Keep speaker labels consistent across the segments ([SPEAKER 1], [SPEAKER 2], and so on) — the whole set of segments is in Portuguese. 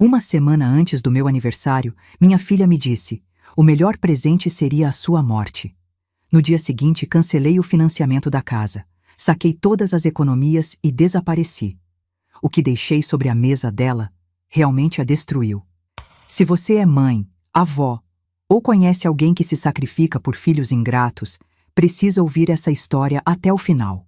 [SPEAKER 1] Uma semana antes do meu aniversário, minha filha me disse: o melhor presente seria a sua morte. No dia seguinte, cancelei o financiamento da casa, saquei todas as economias e desapareci. O que deixei sobre a mesa dela realmente a destruiu. Se você é mãe, avó, ou conhece alguém que se sacrifica por filhos ingratos, precisa ouvir essa história até o final.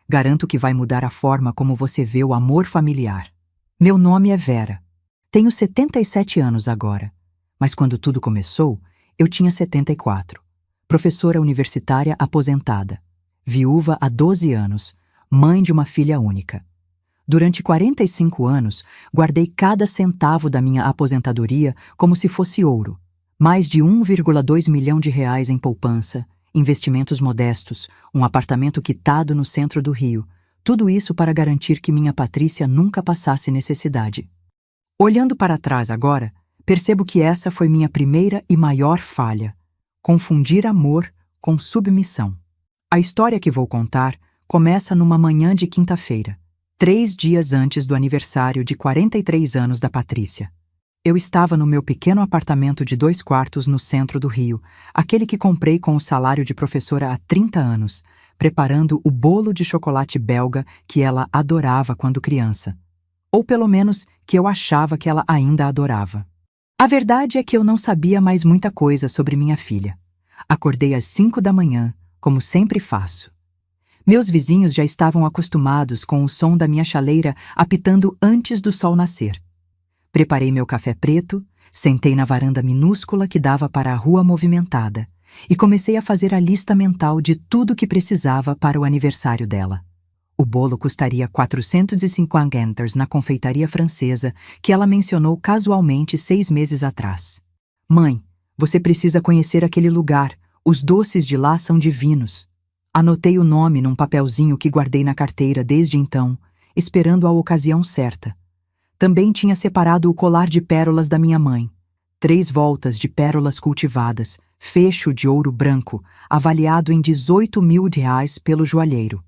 [SPEAKER 1] Garanto que vai mudar a forma como você vê o amor familiar. Meu nome é Vera. Tenho 77 anos agora, mas quando tudo começou, eu tinha 74. Professora universitária aposentada, viúva há 12 anos, mãe de uma filha única. Durante 45 anos, guardei cada centavo da minha aposentadoria como se fosse ouro. Mais de 1,2 milhão de reais em poupança, investimentos modestos, um apartamento quitado no centro do Rio. Tudo isso para garantir que minha Patrícia nunca passasse necessidade. Olhando para trás agora, percebo que essa foi minha primeira e maior falha: confundir amor com submissão. A história que vou contar começa numa manhã de quinta-feira, 3 dias antes do aniversário de 43 anos da Patrícia. Eu estava no meu pequeno apartamento de 2 quartos no centro do Rio, aquele que comprei com o salário de professora há 30 anos, preparando o bolo de chocolate belga que ela adorava quando criança. Ou pelo menos que eu achava que ela ainda adorava. A verdade é que eu não sabia mais muita coisa sobre minha filha. Acordei às 5 da manhã, como sempre faço. Meus vizinhos já estavam acostumados com o som da minha chaleira apitando antes do sol nascer. Preparei meu café preto, sentei na varanda minúscula que dava para a rua movimentada e comecei a fazer a lista mental de tudo que precisava para o aniversário dela. O bolo custaria 450 guilders na confeitaria francesa que ela mencionou casualmente 6 meses atrás. Mãe, você precisa conhecer aquele lugar. Os doces de lá são divinos. Anotei o nome num papelzinho que guardei na carteira desde então, esperando a ocasião certa. Também tinha separado o colar de pérolas da minha mãe. 3 voltas de pérolas cultivadas, fecho de ouro branco, avaliado em 18 mil reais pelo joalheiro.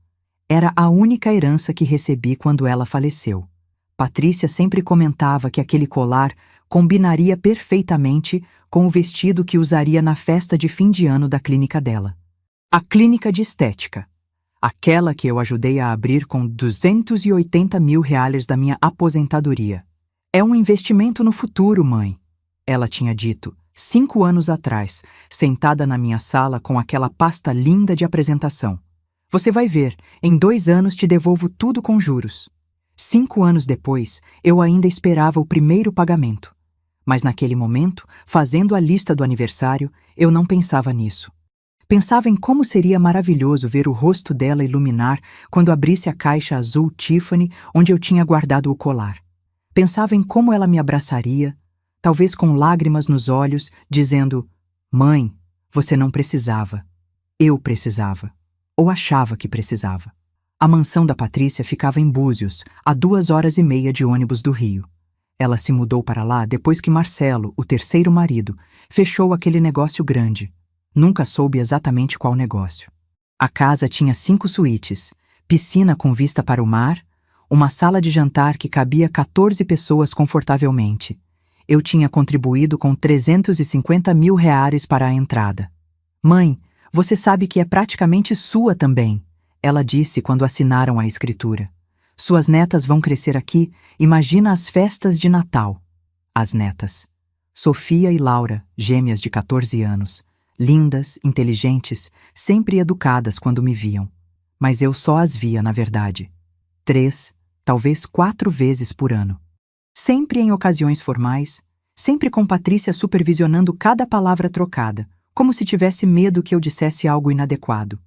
[SPEAKER 1] Era a única herança que recebi quando ela faleceu. Patrícia sempre comentava que aquele colar combinaria perfeitamente com o vestido que usaria na festa de fim de ano da clínica dela. A clínica de estética. Aquela que eu ajudei a abrir com 280 mil reais da minha aposentadoria. É um investimento no futuro, mãe, ela tinha dito, 5 anos atrás, sentada na minha sala com aquela pasta linda de apresentação. Você vai ver, em 2 anos te devolvo tudo com juros. 5 anos depois, eu ainda esperava o primeiro pagamento. Mas naquele momento, fazendo a lista do aniversário, eu não pensava nisso. Pensava em como seria maravilhoso ver o rosto dela iluminar quando abrisse a caixa azul Tiffany onde eu tinha guardado o colar. Pensava em como ela me abraçaria, talvez com lágrimas nos olhos, dizendo: Mãe, você não precisava. Eu precisava. Ou achava que precisava. A mansão da Patrícia ficava em Búzios, a 2h30 de ônibus do Rio. Ela se mudou para lá depois que Marcelo, o terceiro marido, fechou aquele negócio grande. Nunca soube exatamente qual negócio. A casa tinha 5 suítes, piscina com vista para o mar, uma sala de jantar que cabia 14 pessoas confortavelmente. Eu tinha contribuído com 350 mil reais para a entrada. Mãe, você sabe que é praticamente sua também, ela disse quando assinaram a escritura. Suas netas vão crescer aqui, imagina as festas de Natal. As netas. Sofia e Laura, gêmeas de 14 anos. Lindas, inteligentes, sempre educadas quando me viam. Mas eu só as via, na verdade. 3, talvez 4 vezes por ano. Sempre em ocasiões formais, sempre com Patrícia supervisionando cada palavra trocada, como se tivesse medo que eu dissesse algo inadequado.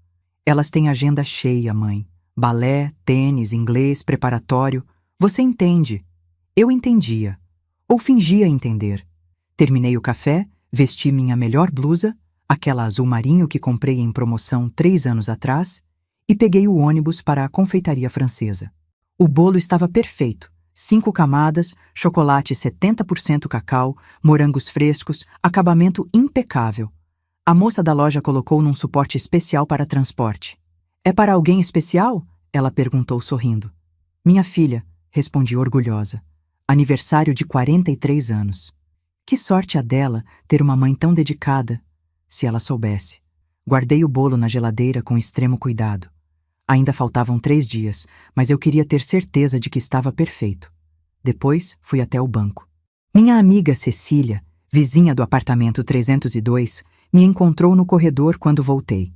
[SPEAKER 1] Elas têm agenda cheia, mãe. Balé, tênis, inglês, preparatório. Você entende. Eu entendia. Ou fingia entender. Terminei o café, vesti minha melhor blusa, aquela azul marinho que comprei em promoção 3 anos atrás, e peguei o ônibus para a confeitaria francesa. O bolo estava perfeito. 5 camadas, chocolate 70% cacau, morangos frescos, acabamento impecável. A moça da loja colocou num suporte especial para transporte. É para alguém especial? Ela perguntou sorrindo. Minha filha, respondi orgulhosa. Aniversário de 43 anos. Que sorte a dela ter uma mãe tão dedicada, se ela soubesse. Guardei o bolo na geladeira com extremo cuidado. Ainda faltavam 3 dias, mas eu queria ter certeza de que estava perfeito. Depois, fui até o banco. Minha amiga Cecília, vizinha do apartamento 302, me encontrou no corredor quando voltei.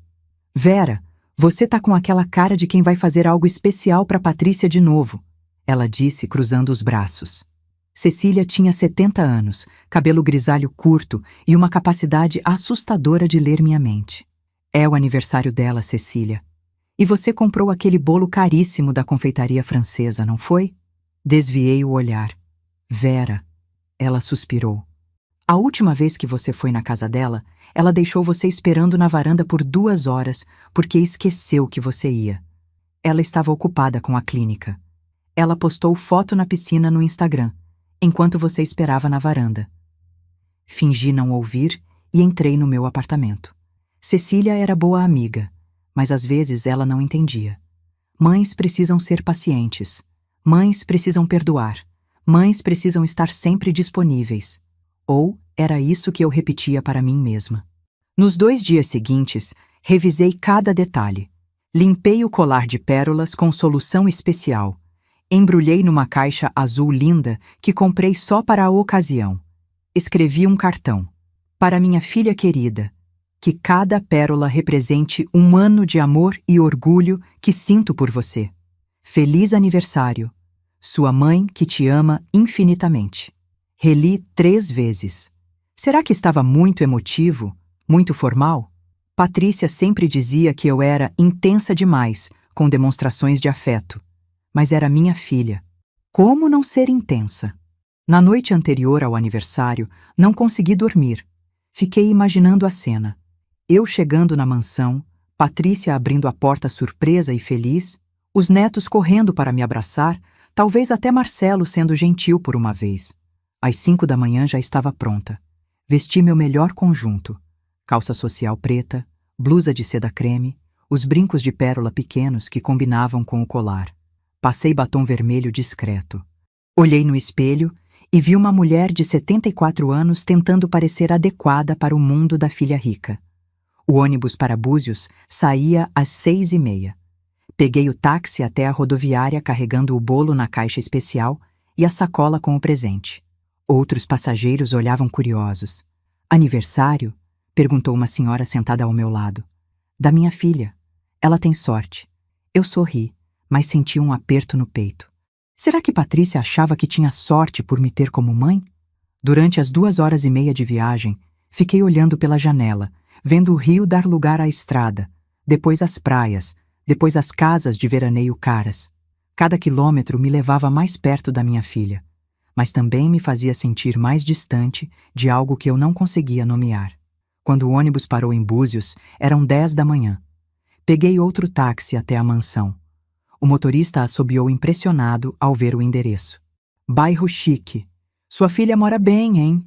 [SPEAKER 1] Vera, você tá com aquela cara de quem vai fazer algo especial para Patrícia de novo, ela disse cruzando os braços. Cecília tinha 70 anos, cabelo grisalho curto e uma capacidade assustadora de ler minha mente. É o aniversário dela, Cecília. E você comprou aquele bolo caríssimo da confeitaria francesa, não foi? Desviei o olhar. Vera, ela suspirou. A última vez que você foi na casa dela, ela deixou você esperando na varanda por 2 horas porque esqueceu que você ia. Ela estava ocupada com a clínica. Ela postou foto na piscina no Instagram, enquanto você esperava na varanda. Fingi não ouvir e entrei no meu apartamento. Cecília era boa amiga, mas às vezes ela não entendia. Mães precisam ser pacientes. Mães precisam perdoar. Mães precisam estar sempre disponíveis. Ou era isso que eu repetia para mim mesma. Nos 2 dias seguintes, revisei cada detalhe. Limpei o colar de pérolas com solução especial. Embrulhei numa caixa azul linda que comprei só para a ocasião. Escrevi um cartão. Para minha filha querida, que cada pérola represente 1 ano de amor e orgulho que sinto por você. Feliz aniversário. Sua mãe que te ama infinitamente. Reli 3 vezes. Será que estava muito emotivo? Muito formal? Patrícia sempre dizia que eu era intensa demais, com demonstrações de afeto. Mas era minha filha. Como não ser intensa? Na noite anterior ao aniversário, não consegui dormir. Fiquei imaginando a cena. Eu chegando na mansão, Patrícia abrindo a porta surpresa e feliz, os netos correndo para me abraçar, talvez até Marcelo sendo gentil por uma vez. Às 5 da manhã já estava pronta. Vesti meu melhor conjunto. Calça social preta, blusa de seda creme, os brincos de pérola pequenos que combinavam com o colar. Passei batom vermelho discreto. Olhei no espelho e vi uma mulher de 74 anos tentando parecer adequada para o mundo da filha rica. O ônibus para Búzios saía às 6h30. Peguei o táxi até a rodoviária carregando o bolo na caixa especial e a sacola com o presente. Outros passageiros olhavam curiosos. Aniversário? Perguntou uma senhora sentada ao meu lado. Da minha filha. Ela tem sorte. Eu sorri, mas senti um aperto no peito. Será que Patrícia achava que tinha sorte por me ter como mãe? Durante as 2h30 de viagem, fiquei olhando pela janela, vendo o rio dar lugar à estrada, depois as praias, depois as casas de veraneio caras. Cada quilômetro me levava mais perto da minha filha, mas também me fazia sentir mais distante de algo que eu não conseguia nomear. Quando o ônibus parou em Búzios, eram 10 da manhã. Peguei outro táxi até a mansão. O motorista assobiou impressionado ao ver o endereço. Bairro chique. Sua filha mora bem, hein?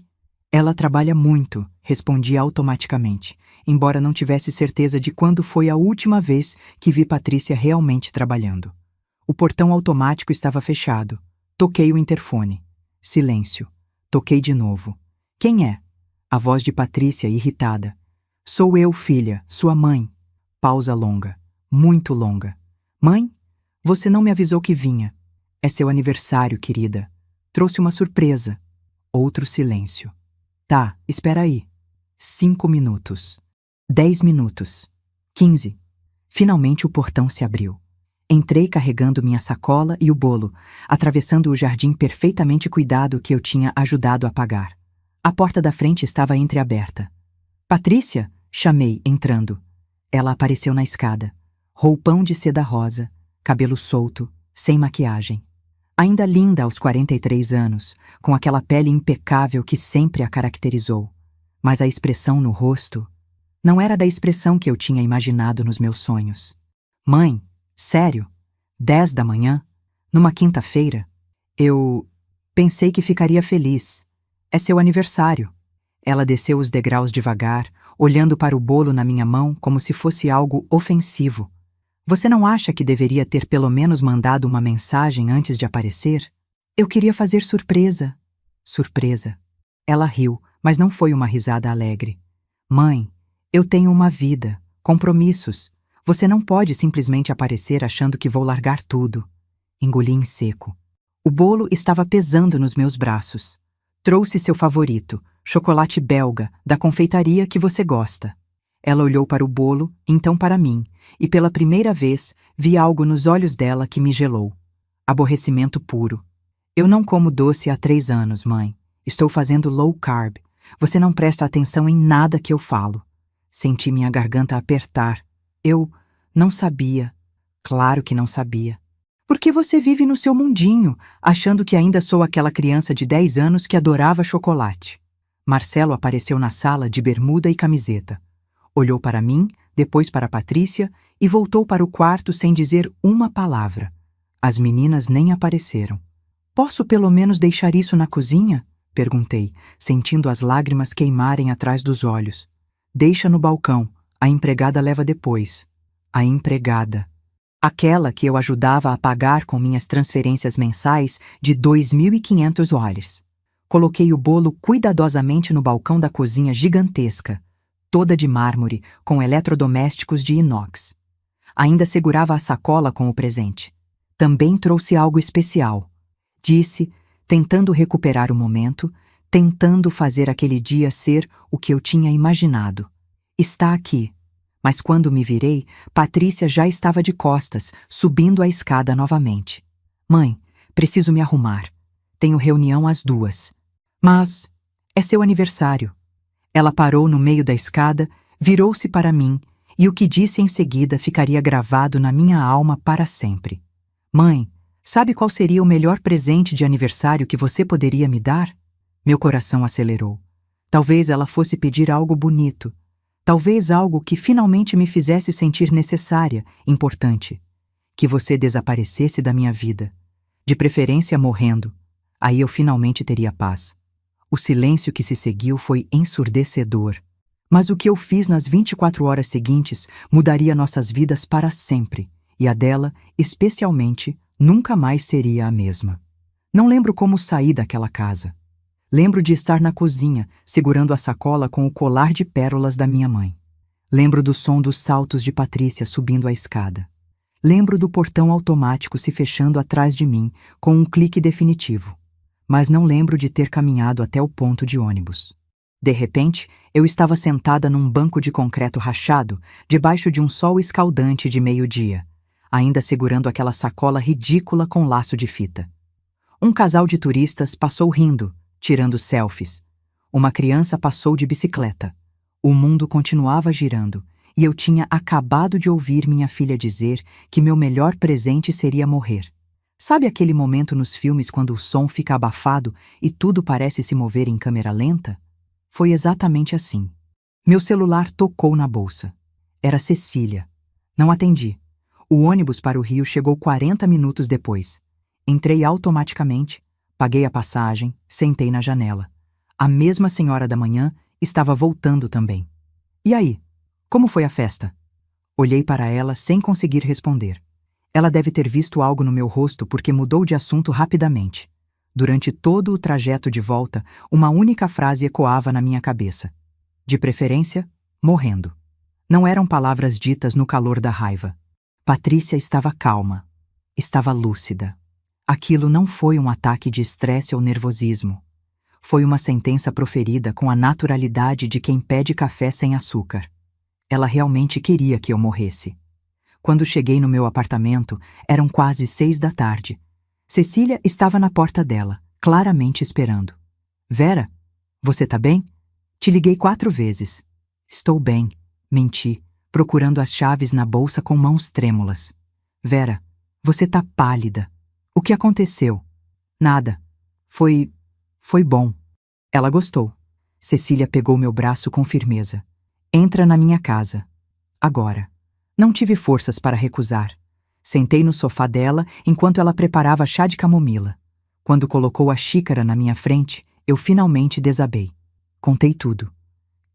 [SPEAKER 1] Ela trabalha muito, respondi automaticamente, embora não tivesse certeza de quando foi a última vez que vi Patrícia realmente trabalhando. O portão automático estava fechado. Toquei o interfone. Silêncio. Toquei de novo. Quem é? A voz de Patrícia irritada. Sou eu, filha, sua mãe. Pausa longa. Muito longa. Mãe? Você não me avisou que vinha. É seu aniversário, querida. Trouxe uma surpresa. Outro silêncio. Tá, espera aí. 5 minutos. 10 minutos. 15. Finalmente o portão se abriu. Entrei carregando minha sacola e o bolo, atravessando o jardim perfeitamente cuidado que eu tinha ajudado a pagar. A porta da frente estava entreaberta. Patrícia? Chamei, entrando. Ela apareceu na escada. Roupão de seda rosa, cabelo solto, sem maquiagem. Ainda linda aos 43 anos, com aquela pele impecável que sempre a caracterizou. Mas a expressão no rosto não era da expressão que eu tinha imaginado nos meus sonhos. Mãe, sério? 10 da manhã? Numa quinta-feira? Eu pensei que ficaria feliz. É seu aniversário. Ela desceu os degraus devagar, olhando para o bolo na minha mão como se fosse algo ofensivo. Você não acha que deveria ter pelo menos mandado uma mensagem antes de aparecer? Eu queria fazer surpresa. Surpresa. Ela riu, mas não foi uma risada alegre. Mãe, eu tenho uma vida, compromissos. Você não pode simplesmente aparecer achando que vou largar tudo. Engoli em seco. O bolo estava pesando nos meus braços. Trouxe seu favorito, chocolate belga, da confeitaria que você gosta. Ela olhou para o bolo, então para mim, e pela primeira vez vi algo nos olhos dela que me gelou. Aborrecimento puro. Eu não como doce há 3 anos, mãe. Estou fazendo low carb. Você não presta atenção em nada que eu falo. Senti minha garganta apertar. Eu não sabia. Claro que não sabia. Porque você vive no seu mundinho, achando que ainda sou aquela criança de 10 anos que adorava chocolate. Marcelo apareceu na sala de bermuda e camiseta. Olhou para mim, depois para Patrícia e voltou para o quarto sem dizer uma palavra. As meninas nem apareceram. Posso pelo menos deixar isso na cozinha? Perguntei, sentindo as lágrimas queimarem atrás dos olhos. Deixa no balcão, a empregada leva depois. A empregada. Aquela que eu ajudava a pagar com minhas transferências mensais de $2.500. Coloquei o bolo cuidadosamente no balcão da cozinha gigantesca, toda de mármore, com eletrodomésticos de inox. Ainda segurava a sacola com o presente. Também trouxe algo especial. Disse, tentando recuperar o momento, tentando fazer aquele dia ser o que eu tinha imaginado. Está aqui. Mas quando me virei, Patrícia já estava de costas, subindo a escada novamente. Mãe, preciso me arrumar. Tenho reunião às 2. Mas é seu aniversário. Ela parou no meio da escada, virou-se para mim, e o que disse em seguida ficaria gravado na minha alma para sempre. Mãe, sabe qual seria o melhor presente de aniversário que você poderia me dar? Meu coração acelerou. Talvez ela fosse pedir algo bonito. Talvez algo que finalmente me fizesse sentir necessária, importante. Que você desaparecesse da minha vida. De preferência morrendo. Aí eu finalmente teria paz. O silêncio que se seguiu foi ensurdecedor. Mas o que eu fiz nas 24 horas seguintes mudaria nossas vidas para sempre. E a dela, especialmente, nunca mais seria a mesma. Não lembro como saí daquela casa. Lembro de estar na cozinha, segurando a sacola com o colar de pérolas da minha mãe. Lembro do som dos saltos de Patrícia subindo a escada. Lembro do portão automático se fechando atrás de mim, com um clique definitivo. Mas não lembro de ter caminhado até o ponto de ônibus. De repente, eu estava sentada num banco de concreto rachado, debaixo de um sol escaldante de meio-dia, ainda segurando aquela sacola ridícula com laço de fita. Um casal de turistas passou rindo, tirando selfies. Uma criança passou de bicicleta. O mundo continuava girando, e eu tinha acabado de ouvir minha filha dizer que meu melhor presente seria morrer. Sabe aquele momento nos filmes quando o som fica abafado e tudo parece se mover em câmera lenta? Foi exatamente assim. Meu celular tocou na bolsa. Era Cecília. Não atendi. O ônibus para o Rio chegou 40 minutos depois. Entrei automaticamente, paguei a passagem, sentei na janela. A mesma senhora da manhã estava voltando também. E aí? Como foi a festa? Olhei para ela sem conseguir responder. Ela deve ter visto algo no meu rosto porque mudou de assunto rapidamente. Durante todo o trajeto de volta, uma única frase ecoava na minha cabeça. De preferência, morrendo. Não eram palavras ditas no calor da raiva. Patrícia estava calma. Estava lúcida. Aquilo não foi um ataque de estresse ou nervosismo. Foi uma sentença proferida com a naturalidade de quem pede café sem açúcar. Ela realmente queria que eu morresse. Quando cheguei no meu apartamento, eram quase 6 da tarde. Cecília estava na porta dela, claramente esperando. Vera, você tá bem? Te liguei 4 vezes. Estou bem, menti, procurando as chaves na bolsa com mãos trêmulas. Vera, você tá pálida. O que aconteceu? Nada. Foi bom. Ela gostou. Cecília pegou meu braço com firmeza. Entra na minha casa. Agora. Não tive forças para recusar. Sentei no sofá dela enquanto ela preparava chá de camomila. Quando colocou a xícara na minha frente, eu finalmente desabei. Contei tudo.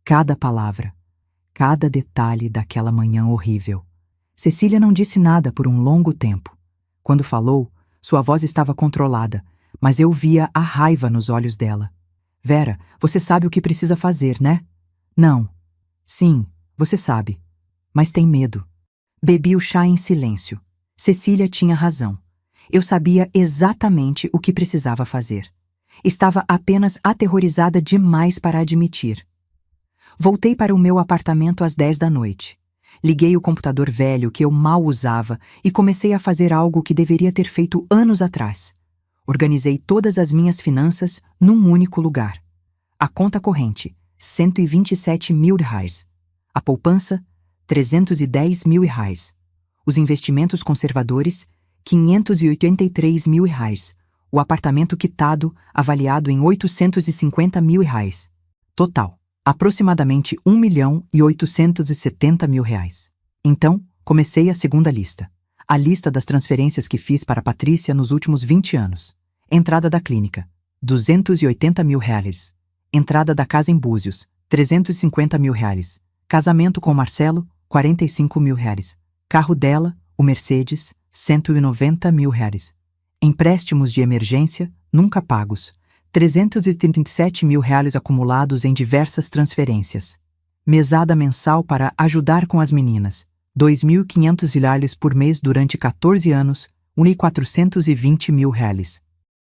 [SPEAKER 1] Cada palavra. Cada detalhe daquela manhã horrível. Cecília não disse nada por um longo tempo. Quando falou, sua voz estava controlada, mas eu via a raiva nos olhos dela. Vera, você sabe o que precisa fazer, né? Não. Sim, você sabe. Mas tem medo. Bebi o chá em silêncio. Cecília tinha razão. Eu sabia exatamente o que precisava fazer. Estava apenas aterrorizada demais para admitir. Voltei para o meu apartamento às 10 da noite. Liguei o computador velho que eu mal usava e comecei a fazer algo que deveria ter feito anos atrás. Organizei todas as minhas finanças num único lugar. A conta corrente, R$ 127 mil. A poupança, R$ 310 mil. Os investimentos conservadores, R$ 583 mil. O apartamento quitado, avaliado em R$ 850 mil. Total, aproximadamente R$ 1.870.000. Então, comecei a segunda lista. A lista das transferências que fiz para Patrícia nos últimos 20 anos. Entrada da clínica, R$ 280 mil. Entrada da casa em Búzios, R$ 350 mil. Casamento com Marcelo, R$ 45 mil. Carro dela, o Mercedes, R$ 190 mil. Empréstimos de emergência, nunca pagos, R$ 337 mil acumulados em diversas transferências. Mesada mensal para ajudar com as meninas, R$ 2.500 por mês durante 14 anos, R$ 420 mil.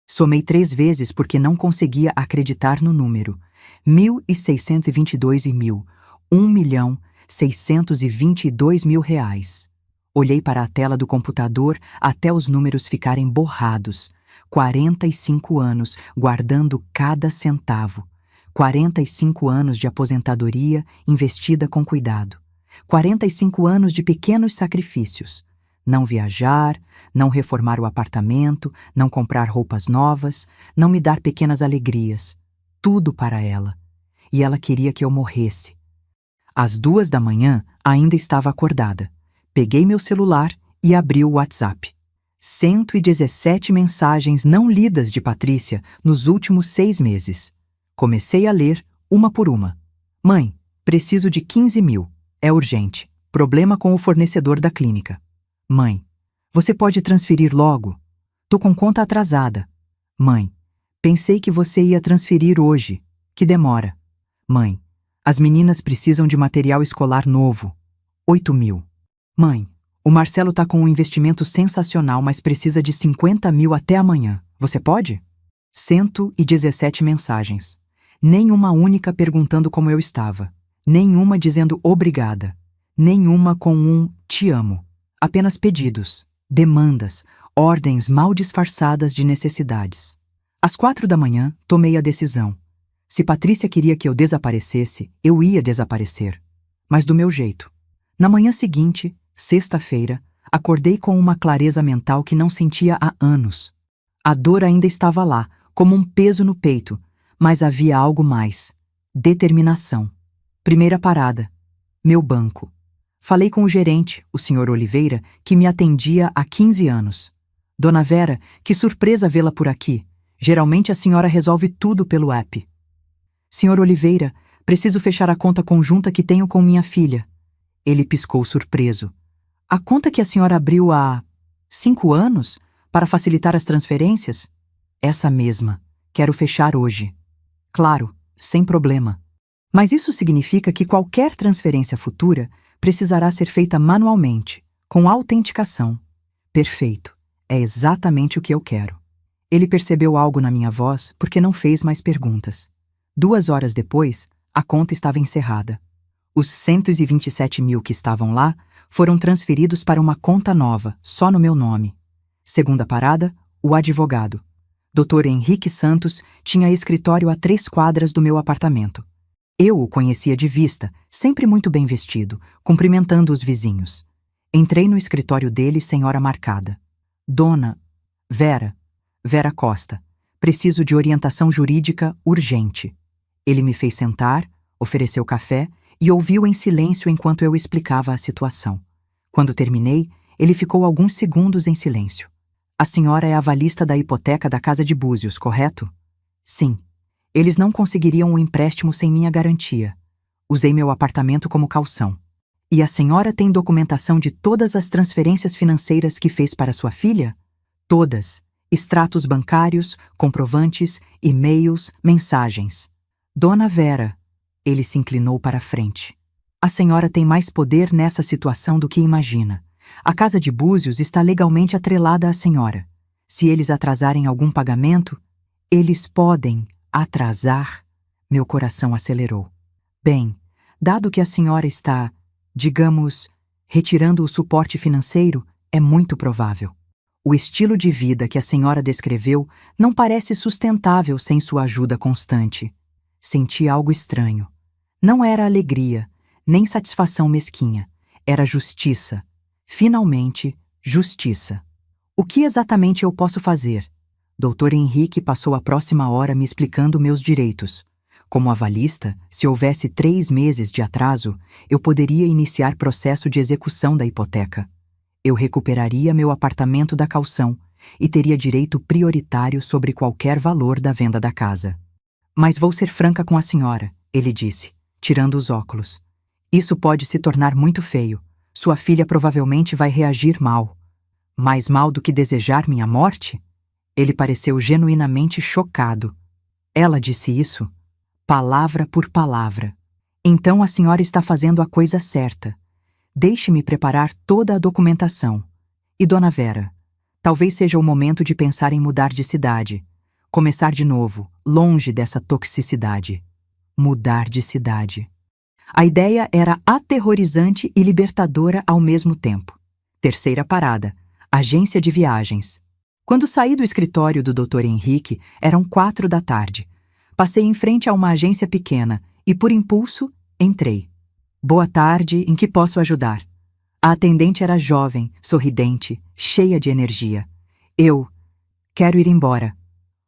[SPEAKER 1] Somei 3 vezes porque não conseguia acreditar no número. 1.622 e mil. R$ 1.622.000. Olhei para a tela do computador até os números ficarem borrados. 45 anos guardando cada centavo. 45 anos de aposentadoria investida com cuidado. 45 anos de pequenos sacrifícios. Não viajar, não reformar o apartamento, não comprar roupas novas, não me dar pequenas alegrias. Tudo para ela. E ela queria que eu morresse. Às 2 da manhã, ainda estava acordada. Peguei meu celular e abri o WhatsApp. 117 mensagens não lidas de Patrícia nos últimos 6 meses. Comecei a ler, uma por uma. Mãe, preciso de 15 mil. É urgente. Problema com o fornecedor da clínica. Mãe, você pode transferir logo? Tô com conta atrasada. Mãe, pensei que você ia transferir hoje. Que demora. Mãe, as meninas precisam de material escolar novo. 8 mil. Mãe, o Marcelo tá com um investimento sensacional, mas precisa de 50 mil até amanhã. Você pode? 117 mensagens. Nenhuma única perguntando como eu estava. Nenhuma dizendo obrigada. Nenhuma com um te amo. Apenas pedidos, demandas, ordens mal disfarçadas de necessidades. Às 4 da manhã, tomei a decisão. Se Patrícia queria que eu desaparecesse, eu ia desaparecer. Mas do meu jeito. Na manhã seguinte, sexta-feira, acordei com uma clareza mental que não sentia há anos. A dor ainda estava lá, como um peso no peito, mas havia algo mais. Determinação. Primeira parada. Meu banco. Falei com o gerente, o Sr. Oliveira, que me atendia há 15 anos. Dona Vera, que surpresa vê-la por aqui. Geralmente a senhora resolve tudo pelo app. Sr. Oliveira, preciso fechar a conta conjunta que tenho com minha filha. Ele piscou surpreso. A conta que a senhora abriu há 5 anos para facilitar as transferências? Essa mesma. Quero fechar hoje. Claro, sem problema. Mas isso significa que qualquer transferência futura precisará ser feita manualmente, com autenticação. Perfeito. É exatamente o que eu quero. Ele percebeu algo na minha voz porque não fez mais perguntas. 2 horas depois, a conta estava encerrada. Os 127 mil que estavam lá foram transferidos para uma conta nova, só no meu nome. Segunda parada, o advogado. Dr. Henrique Santos tinha escritório a 3 quadras do meu apartamento. Eu o conhecia de vista, sempre muito bem vestido, cumprimentando os vizinhos. Entrei no escritório dele sem hora marcada. Dona Vera Costa, preciso de orientação jurídica urgente. Ele me fez sentar, ofereceu café e ouviu em silêncio enquanto eu explicava a situação. Quando terminei, ele ficou alguns segundos em silêncio. A senhora é avalista da hipoteca da casa de Búzios, correto? Sim. Eles não conseguiriam um empréstimo sem minha garantia. Usei meu apartamento como caução. E a senhora tem documentação de todas as transferências financeiras que fez para sua filha? Todas. Extratos bancários, comprovantes, e-mails, mensagens. Dona Vera. Ele se inclinou para a frente. A senhora tem mais poder nessa situação do que imagina. A Casa de Búzios está legalmente atrelada à senhora. Se eles atrasarem algum pagamento, eles podem atrasar. Meu coração acelerou. Bem, dado que a senhora está, digamos, retirando o suporte financeiro, é muito provável. O estilo de vida que a senhora descreveu não parece sustentável sem sua ajuda constante. Senti algo estranho. Não era alegria, nem satisfação mesquinha. Era justiça. Finalmente, justiça. O que exatamente eu posso fazer? Dr. Henrique passou a próxima hora me explicando meus direitos. Como avalista, se houvesse 3 meses de atraso, eu poderia iniciar processo de execução da hipoteca. Eu recuperaria meu apartamento da caução e teria direito prioritário sobre qualquer valor da venda da casa. Mas vou ser franca com a senhora, ele disse, tirando os óculos. Isso pode se tornar muito feio. Sua filha provavelmente vai reagir mal. Mais mal do que desejar minha morte? Ele pareceu genuinamente chocado. Ela disse isso? Palavra por palavra. Então a senhora está fazendo a coisa certa. Deixe-me preparar toda a documentação. E Dona Vera, talvez seja o momento de pensar em mudar de cidade. Começar de novo, longe dessa toxicidade. Mudar de cidade. A ideia era aterrorizante e libertadora ao mesmo tempo. Terceira parada, agência de viagens. Quando saí do escritório do Dr. Henrique, eram 4 da tarde. Passei em frente a uma agência pequena e, por impulso, entrei. Boa tarde, em que posso ajudar? A atendente era jovem, sorridente, cheia de energia. Eu quero ir embora.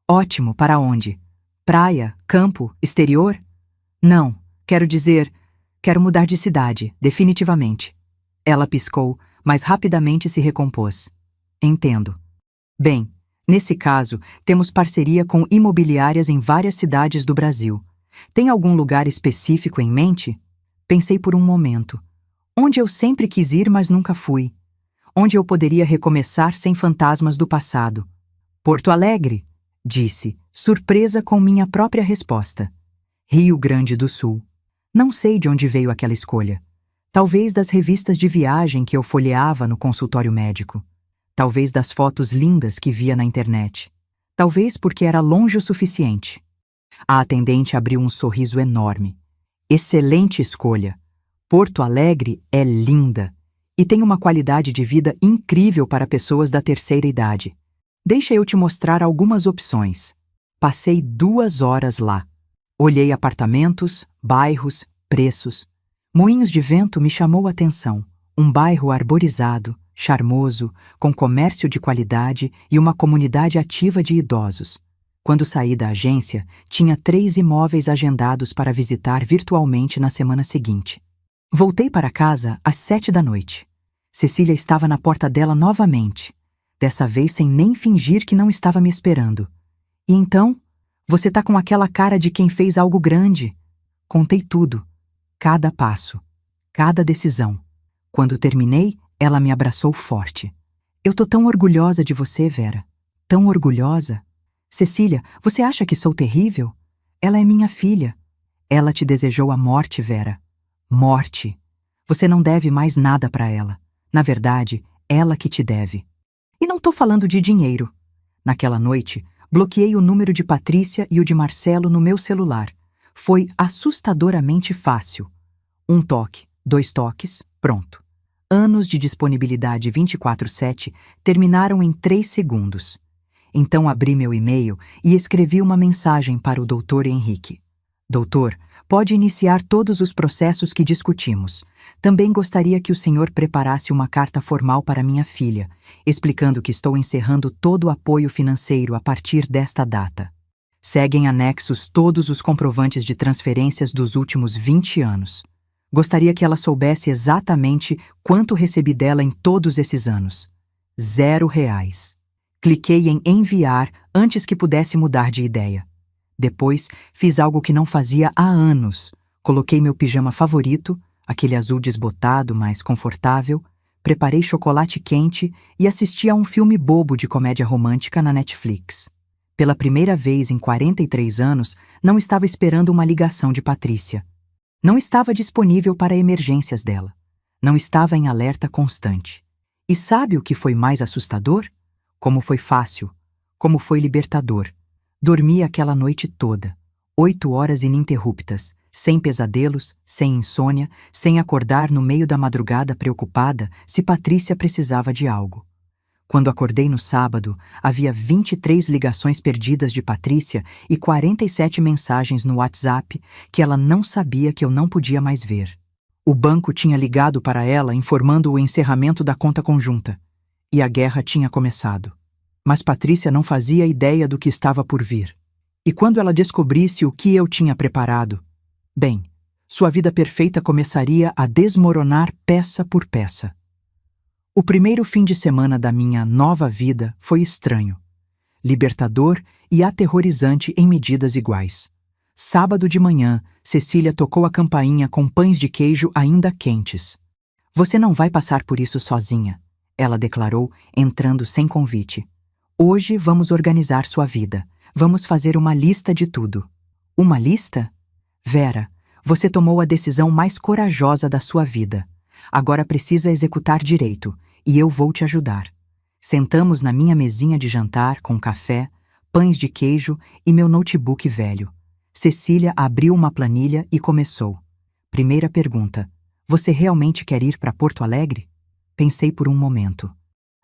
[SPEAKER 1] Ótimo, para onde? Praia, campo, exterior? Não, quero dizer, quero mudar de cidade, definitivamente. Ela piscou, mas rapidamente se recompôs. Entendo. Bem, nesse caso, temos parceria com imobiliárias em várias cidades do Brasil. Tem algum lugar específico em mente? Pensei por um momento. Onde eu sempre quis ir, mas nunca fui. Onde eu poderia recomeçar sem fantasmas do passado. Porto Alegre, disse, surpresa com minha própria resposta. Rio Grande do Sul. Não sei de onde veio aquela escolha. Talvez das revistas de viagem que eu folheava no consultório médico. Talvez das fotos lindas que via na internet. Talvez porque era longe o suficiente. A atendente abriu um sorriso enorme. Excelente escolha. Porto Alegre é linda e tem uma qualidade de vida incrível para pessoas da terceira idade. Deixa eu te mostrar algumas opções. Passei 2 horas lá. Olhei apartamentos, bairros, preços. Moinhos de Vento me chamou a atenção. Um bairro arborizado, charmoso, com comércio de qualidade e uma comunidade ativa de idosos. Quando saí da agência, tinha 3 imóveis agendados para visitar virtualmente na semana seguinte. Voltei para casa às 7 da noite. Cecília estava na porta dela novamente, dessa vez sem nem fingir que não estava me esperando. E então, você tá com aquela cara de quem fez algo grande. Contei tudo, cada passo, cada decisão. Quando terminei, ela me abraçou forte. Eu tô tão orgulhosa de você, Vera. Tão orgulhosa. Cecília, você acha que sou terrível? Ela é minha filha. Ela te desejou a morte, Vera. Morte. Você não deve mais nada para ela. Na verdade, ela que te deve. E não tô falando de dinheiro. Naquela noite, bloqueei o número de Patrícia e o de Marcelo no meu celular. Foi assustadoramente fácil. 1 toque, 2 toques, pronto. Anos de disponibilidade 24/7 terminaram em 3 segundos. Então abri meu e-mail e escrevi uma mensagem para o Dr. Henrique. Doutor, pode iniciar todos os processos que discutimos. Também gostaria que o senhor preparasse uma carta formal para minha filha, explicando que estou encerrando todo o apoio financeiro a partir desta data. Seguem anexos todos os comprovantes de transferências dos últimos 20 anos. Gostaria que ela soubesse exatamente quanto recebi dela em todos esses anos. R$0. Cliquei em enviar antes que pudesse mudar de ideia. Depois, fiz algo que não fazia há anos. Coloquei meu pijama favorito, aquele azul desbotado, mas confortável, preparei chocolate quente e assisti a um filme bobo de comédia romântica na Netflix. Pela primeira vez em 43 anos, não estava esperando uma ligação de Patrícia. Não estava disponível para emergências dela. Não estava em alerta constante. E sabe o que foi mais assustador? Como foi fácil. Como foi libertador. Dormi aquela noite toda. 8 horas ininterruptas, sem pesadelos, sem insônia, sem acordar no meio da madrugada preocupada se Patrícia precisava de algo. Quando acordei no sábado, havia 23 ligações perdidas de Patrícia e 47 mensagens no WhatsApp que ela não sabia que eu não podia mais ver. O banco tinha ligado para ela informando o encerramento da conta conjunta. E a guerra tinha começado. Mas Patrícia não fazia ideia do que estava por vir. E quando ela descobrisse o que eu tinha preparado, bem, sua vida perfeita começaria a desmoronar peça por peça. O primeiro fim de semana da minha nova vida foi estranho, libertador e aterrorizante em medidas iguais. Sábado de manhã, Cecília tocou a campainha com pães de queijo ainda quentes. "Você não vai passar por isso sozinha", ela declarou, entrando sem convite. "Hoje vamos organizar sua vida. Vamos fazer uma lista de tudo." "Uma lista?" "Vera, você tomou a decisão mais corajosa da sua vida. Agora precisa executar direito, e eu vou te ajudar." Sentamos na minha mesinha de jantar com café, pães de queijo e meu notebook velho. Cecília abriu uma planilha e começou. Primeira pergunta: "Você realmente quer ir para Porto Alegre?" Pensei por um momento.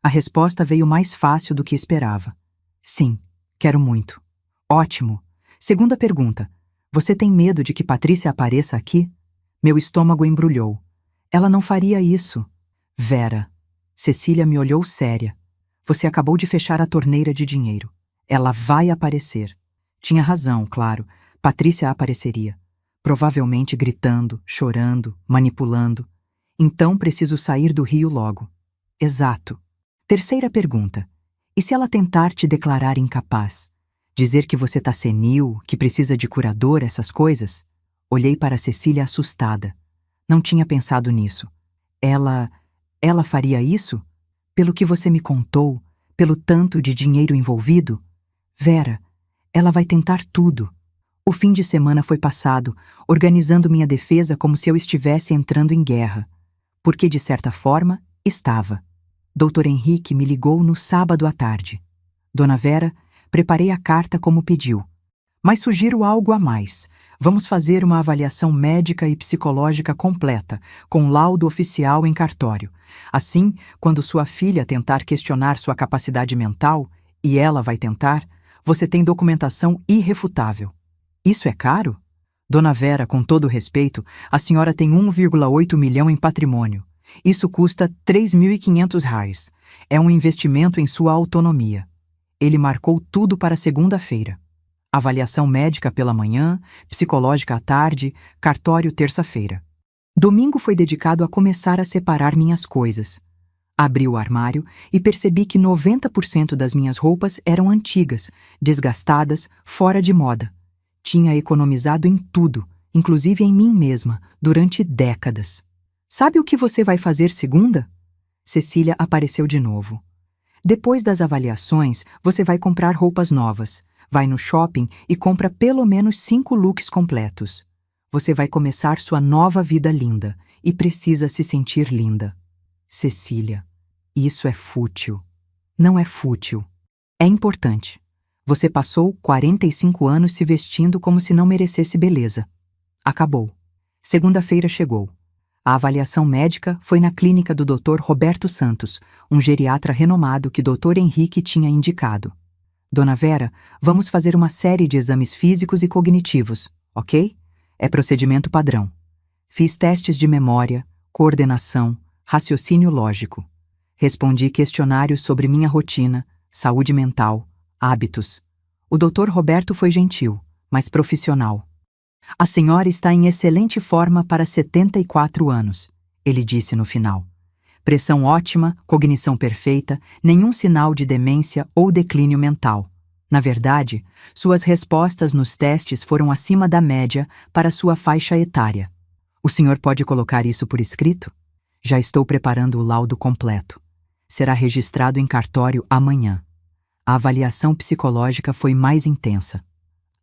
[SPEAKER 1] A resposta veio mais fácil do que esperava. "Sim, quero muito." "Ótimo. Segunda pergunta: você tem medo de que Patrícia apareça aqui?" Meu estômago embrulhou. "Ela não faria isso." "Vera." Cecília me olhou séria. "Você acabou de fechar a torneira de dinheiro. Ela vai aparecer." Tinha razão, claro. Patrícia apareceria. Provavelmente gritando, chorando, manipulando. Então preciso sair do Rio logo. Exato. Terceira pergunta: e se ela tentar te declarar incapaz? Dizer que você tá senil, que precisa de curador, essas coisas? Olhei para Cecília assustada. Não tinha pensado nisso. Ela faria isso? Pelo que você me contou, pelo tanto de dinheiro envolvido? Vera, ela vai tentar tudo. O fim de semana foi passado, organizando minha defesa como se eu estivesse entrando em guerra. Porque, de certa forma, estava. Dr. Henrique me ligou no sábado à tarde. "Dona Vera, preparei a carta como pediu. Mas sugiro algo a mais. Vamos fazer uma avaliação médica e psicológica completa, com laudo oficial em cartório. Assim, quando sua filha tentar questionar sua capacidade mental, e ela vai tentar, você tem documentação irrefutável." "Isso é caro?" "Dona Vera, com todo respeito, a senhora tem 1,8 milhão em patrimônio. Isso custa R$ 3.500. É um investimento em sua autonomia." Ele marcou tudo para segunda-feira. Avaliação médica pela manhã, psicológica à tarde, cartório terça-feira. Domingo foi dedicado a começar a separar minhas coisas. Abri o armário e percebi que 90% das minhas roupas eram antigas, desgastadas, fora de moda. Tinha economizado em tudo, inclusive em mim mesma, durante décadas. "Sabe o que você vai fazer segunda?" Cecília apareceu de novo. "Depois das avaliações, você vai comprar roupas novas. Vai no shopping e compra pelo menos 5 looks completos. Você vai começar sua nova vida linda e precisa se sentir linda." "Cecília, isso é fútil." "Não é fútil. É importante. Você passou 45 anos se vestindo como se não merecesse beleza. Acabou." Segunda-feira chegou. A avaliação médica foi na clínica do Dr. Roberto Santos, um geriatra renomado que Dr. Henrique tinha indicado. "Dona Vera, vamos fazer uma série de exames físicos e cognitivos, ok? É procedimento padrão. Fiz testes de memória, coordenação, raciocínio lógico. Respondi questionários sobre minha rotina, saúde mental, hábitos. O Dr. Roberto foi gentil, mas profissional. A senhora está em excelente forma para 74 anos, ele disse no final. Pressão ótima, cognição perfeita, nenhum sinal de demência ou declínio mental. Na verdade, suas respostas nos testes foram acima da média para sua faixa etária. O senhor pode colocar isso por escrito? Já estou preparando o laudo completo. Será registrado em cartório amanhã. A avaliação psicológica foi mais intensa.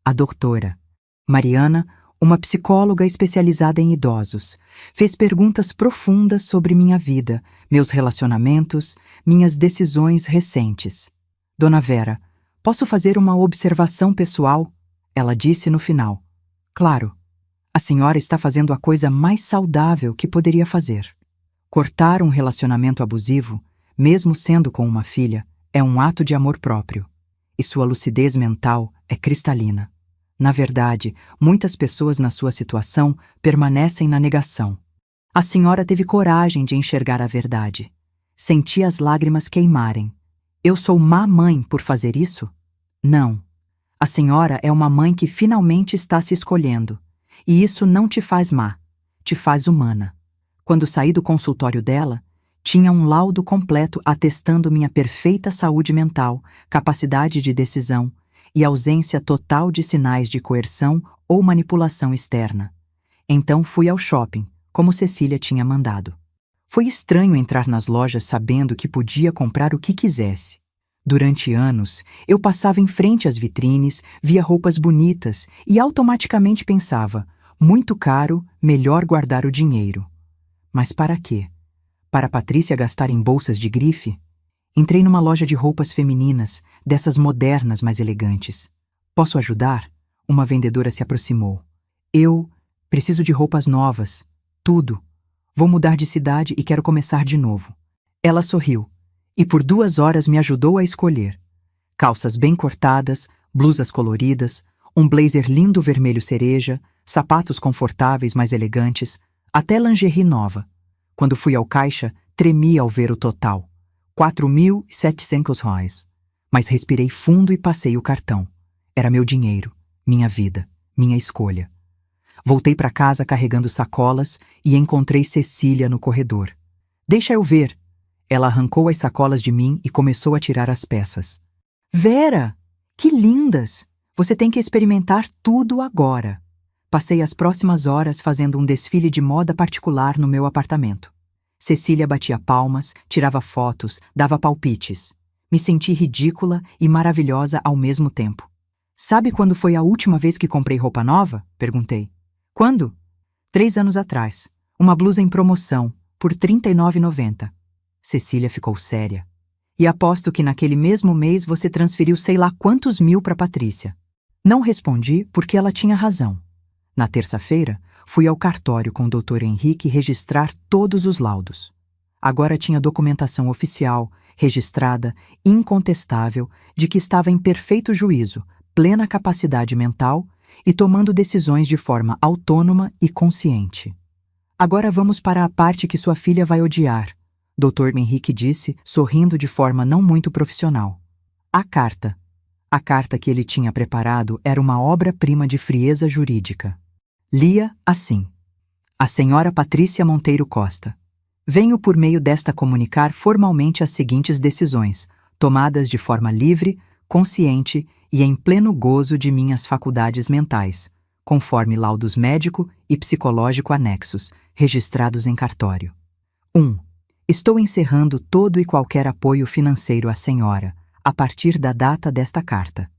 [SPEAKER 1] A doutora Mariana, uma psicóloga especializada em idosos, fez perguntas profundas sobre minha vida, meus relacionamentos, minhas decisões recentes. Dona Vera, posso fazer uma observação pessoal? Ela disse no final. Claro. A senhora está fazendo a coisa mais saudável que poderia fazer. Cortar um relacionamento abusivo, mesmo sendo com uma filha, é um ato de amor próprio. E sua lucidez mental é cristalina. Na verdade, muitas pessoas na sua situação permanecem na negação. A senhora teve coragem de enxergar a verdade. Senti as lágrimas queimarem. Eu sou má mãe por fazer isso? Não. A senhora é uma mãe que finalmente está se escolhendo. E isso não te faz má, te faz humana. Quando saí do consultório dela, tinha um laudo completo atestando minha perfeita saúde mental, capacidade de decisão e ausência total de sinais de coerção ou manipulação externa. Então fui ao shopping, como Cecília tinha mandado. Foi estranho entrar nas lojas sabendo que podia comprar o que quisesse. Durante anos, eu passava em frente às vitrines, via roupas bonitas e automaticamente pensava, muito caro, melhor guardar o dinheiro. Mas para quê? Para Patrícia gastar em bolsas de grife? Entrei numa loja de roupas femininas, dessas modernas mais elegantes. Posso ajudar? Uma vendedora se aproximou. Eu preciso de roupas novas. Tudo. Vou mudar de cidade e quero começar de novo. Ela sorriu. E por 2 horas me ajudou a escolher. Calças bem cortadas, blusas coloridas, um blazer lindo vermelho cereja, sapatos confortáveis mais elegantes, até lingerie nova. Quando fui ao caixa, tremi ao ver o total. R$ 4.700. Mas respirei fundo e passei o cartão. Era meu dinheiro, minha vida, minha escolha. Voltei para casa carregando sacolas e encontrei Cecília no corredor. Deixa eu ver. Ela arrancou as sacolas de mim e começou a tirar as peças. Vera, que lindas! Você tem que experimentar tudo agora. Passei as próximas horas fazendo um desfile de moda particular no meu apartamento. Cecília batia palmas, tirava fotos, dava palpites. Me senti ridícula e maravilhosa ao mesmo tempo. Sabe quando foi a última vez que comprei roupa nova? Perguntei. Quando? 3 anos atrás. Uma blusa em promoção, por R$ 39,90. Cecília ficou séria. E aposto que naquele mesmo mês você transferiu sei lá quantos mil para Patrícia. Não respondi porque ela tinha razão. Na terça-feira, fui ao cartório com o Dr. Henrique registrar todos os laudos. Agora tinha documentação oficial, registrada, incontestável, de que estava em perfeito juízo, plena capacidade mental e tomando decisões de forma autônoma e consciente. Agora vamos para a parte que sua filha vai odiar, Dr. Henrique disse, sorrindo de forma não muito profissional. A carta. A carta que ele tinha preparado era uma obra-prima de frieza jurídica. Lia assim: A senhora Patrícia Monteiro Costa. Venho por meio desta comunicar formalmente as seguintes decisões, tomadas de forma livre, consciente e em pleno gozo de minhas faculdades mentais, conforme laudos médico e psicológico anexos, registrados em cartório. 1. Estou encerrando todo e qualquer apoio financeiro à senhora, a partir da data desta carta.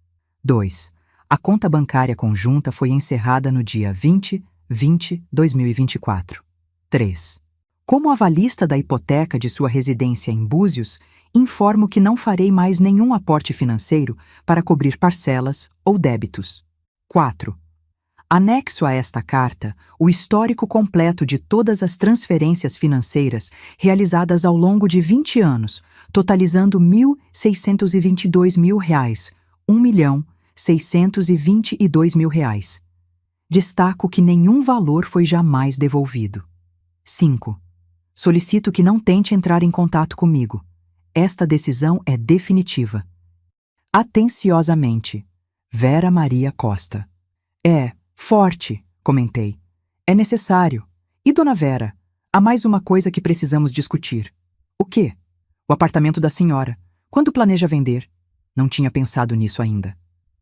[SPEAKER 1] 2. A conta bancária conjunta foi encerrada no dia 20/20/2024. 3. Como avalista da hipoteca de sua residência em Búzios, informo que não farei mais nenhum aporte financeiro para cobrir parcelas ou débitos. 4. Anexo a esta carta o histórico completo de todas as transferências financeiras realizadas ao longo de 20 anos, totalizando R$ 1.622.000, R$ 1.622.000. Destaco que nenhum valor foi jamais devolvido. 5. Solicito que não tente entrar em contato comigo. Esta decisão é definitiva. Atenciosamente, Vera Maria Costa. É forte, comentei. É necessário. E Dona Vera, há mais uma coisa que precisamos discutir. O quê? O apartamento da senhora. Quando planeja vender? Não tinha pensado nisso ainda.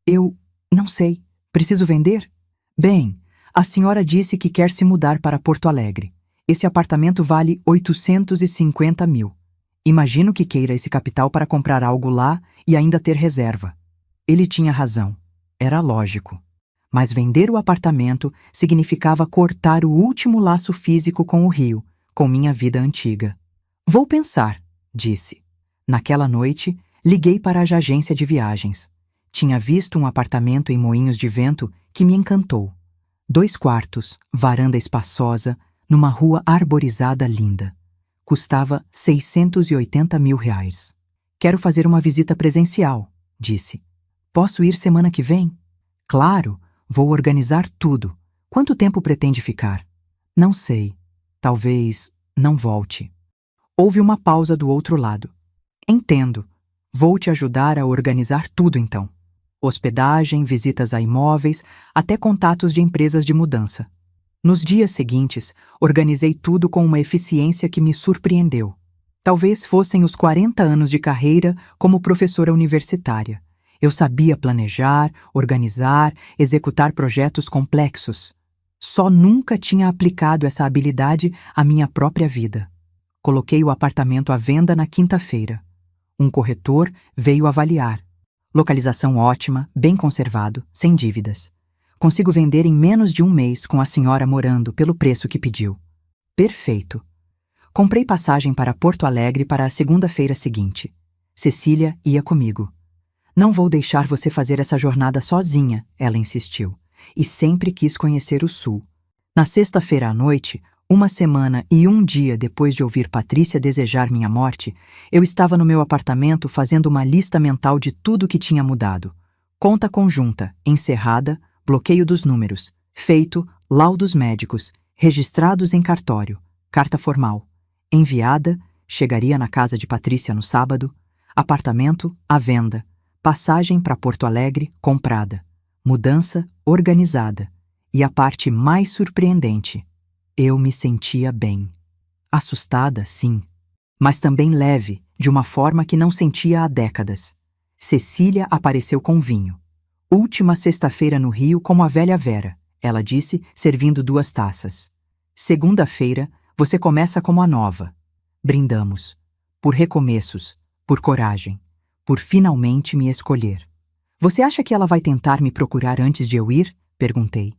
[SPEAKER 1] Eu não sei. Preciso vender? Bem, a senhora disse que quer se mudar para Porto Alegre. Esse apartamento vale 850 mil. Imagino que queira esse capital para comprar algo lá e ainda ter reserva. Ele tinha razão. Era lógico. Mas vender o apartamento significava cortar o último laço físico com o Rio, com minha vida antiga. Vou pensar, disse. Naquela noite, liguei para a agência de viagens. Tinha visto um apartamento em Moinhos de Vento que me encantou. 2 quartos, varanda espaçosa, numa rua arborizada linda. Custava 680 mil reais. Quero fazer uma visita presencial, disse. Posso ir semana que vem? Claro, vou organizar tudo. Quanto tempo pretende ficar? Não sei. Talvez não volte. Houve uma pausa do outro lado. Entendo. Vou te ajudar a organizar tudo então. Hospedagem, visitas a imóveis, até contatos de empresas de mudança. Nos dias seguintes, organizei tudo com uma eficiência que me surpreendeu. Talvez fossem os 40 anos de carreira como professora universitária. Eu sabia planejar, organizar, executar projetos complexos. Só nunca tinha aplicado essa habilidade à minha própria vida. Coloquei o apartamento à venda na quinta-feira. Um corretor veio avaliar. Localização ótima, bem conservado, sem dívidas. Consigo vender em menos de um mês com a senhora morando pelo preço que pediu. Perfeito. Comprei passagem para Porto Alegre para a segunda-feira seguinte. Cecília ia comigo. Não vou deixar você fazer essa jornada sozinha, ela insistiu, e sempre quis conhecer o Sul. Na sexta-feira à noite, 1 semana e 1 dia depois de ouvir Patrícia desejar minha morte, eu estava no meu apartamento fazendo uma lista mental de tudo que tinha mudado. Conta conjunta, encerrada, bloqueio dos números, feito, laudos médicos, registrados em cartório, carta formal, enviada, chegaria na casa de Patrícia no sábado, apartamento à venda, passagem para Porto Alegre comprada, mudança organizada e a parte mais surpreendente, eu me sentia bem. Assustada, sim, mas também leve, de uma forma que não sentia há décadas. Cecília apareceu com vinho. Última sexta-feira no Rio como a velha Vera, ela disse, servindo 2 taças. Segunda-feira, você começa como a nova. Brindamos. Por recomeços, por coragem, por finalmente me escolher. Você acha que ela vai tentar me procurar antes de eu ir? Perguntei.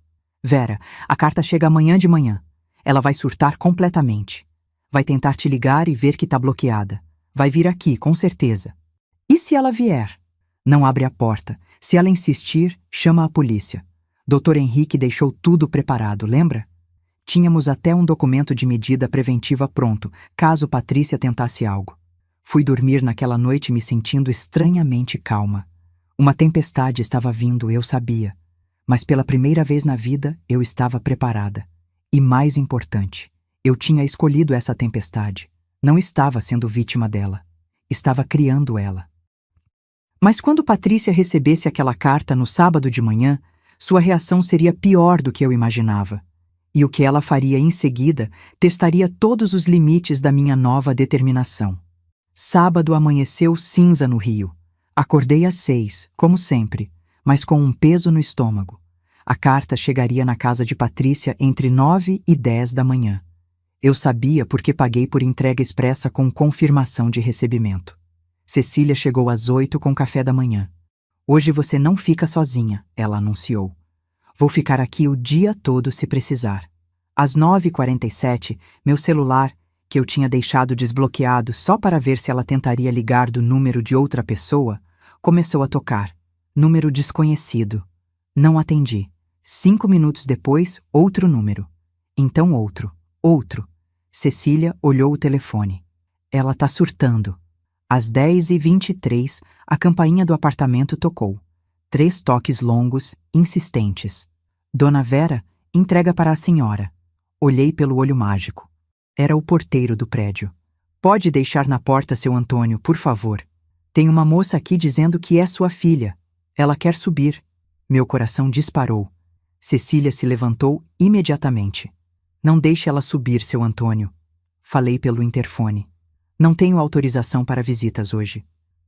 [SPEAKER 1] Vera, a carta chega amanhã de manhã. Ela vai surtar completamente. Vai tentar te ligar e ver que tá bloqueada. Vai vir aqui, com certeza. E se ela vier? Não abre a porta. Se ela insistir, chama a polícia. Dr. Henrique deixou tudo preparado, lembra? Tínhamos até um documento de medida preventiva pronto, caso Patrícia tentasse algo. Fui dormir naquela noite me sentindo estranhamente calma. Uma tempestade estava vindo, eu sabia. Mas pela primeira vez na vida, eu estava preparada. E mais importante, eu tinha escolhido essa tempestade. Não estava sendo vítima dela. Estava criando ela. Mas quando Patrícia recebesse aquela carta no sábado de manhã, sua reação seria pior do que eu imaginava. E o que ela faria em seguida testaria todos os limites da minha nova determinação. Sábado amanheceu cinza no Rio. Acordei às 6, como sempre, mas com um peso no estômago. A carta chegaria na casa de Patrícia entre 9 e 10 da manhã. Eu sabia porque paguei por entrega expressa com confirmação de recebimento. Cecília chegou às 8 com café da manhã. Hoje você não fica sozinha, ela anunciou. Vou ficar aqui o dia todo se precisar. Às 9h47, meu celular, que eu tinha deixado desbloqueado só para ver se ela tentaria ligar do número de outra pessoa, começou a tocar. Número desconhecido. Não atendi. 5 minutos depois, outro número. Então outro. Cecília olhou o telefone. Ela tá surtando. Às 10h23, a campainha do apartamento tocou. 3 toques longos, insistentes. Dona Vera, entrega para a senhora. Olhei pelo olho mágico. Era o porteiro do prédio. Pode deixar na porta, seu Antônio, por favor. Tem uma moça aqui dizendo que é sua filha. Ela quer subir. Meu coração disparou. Cecília se levantou imediatamente. Não deixe ela subir, seu Antônio. Falei pelo interfone. Não tenho autorização para visitas hoje.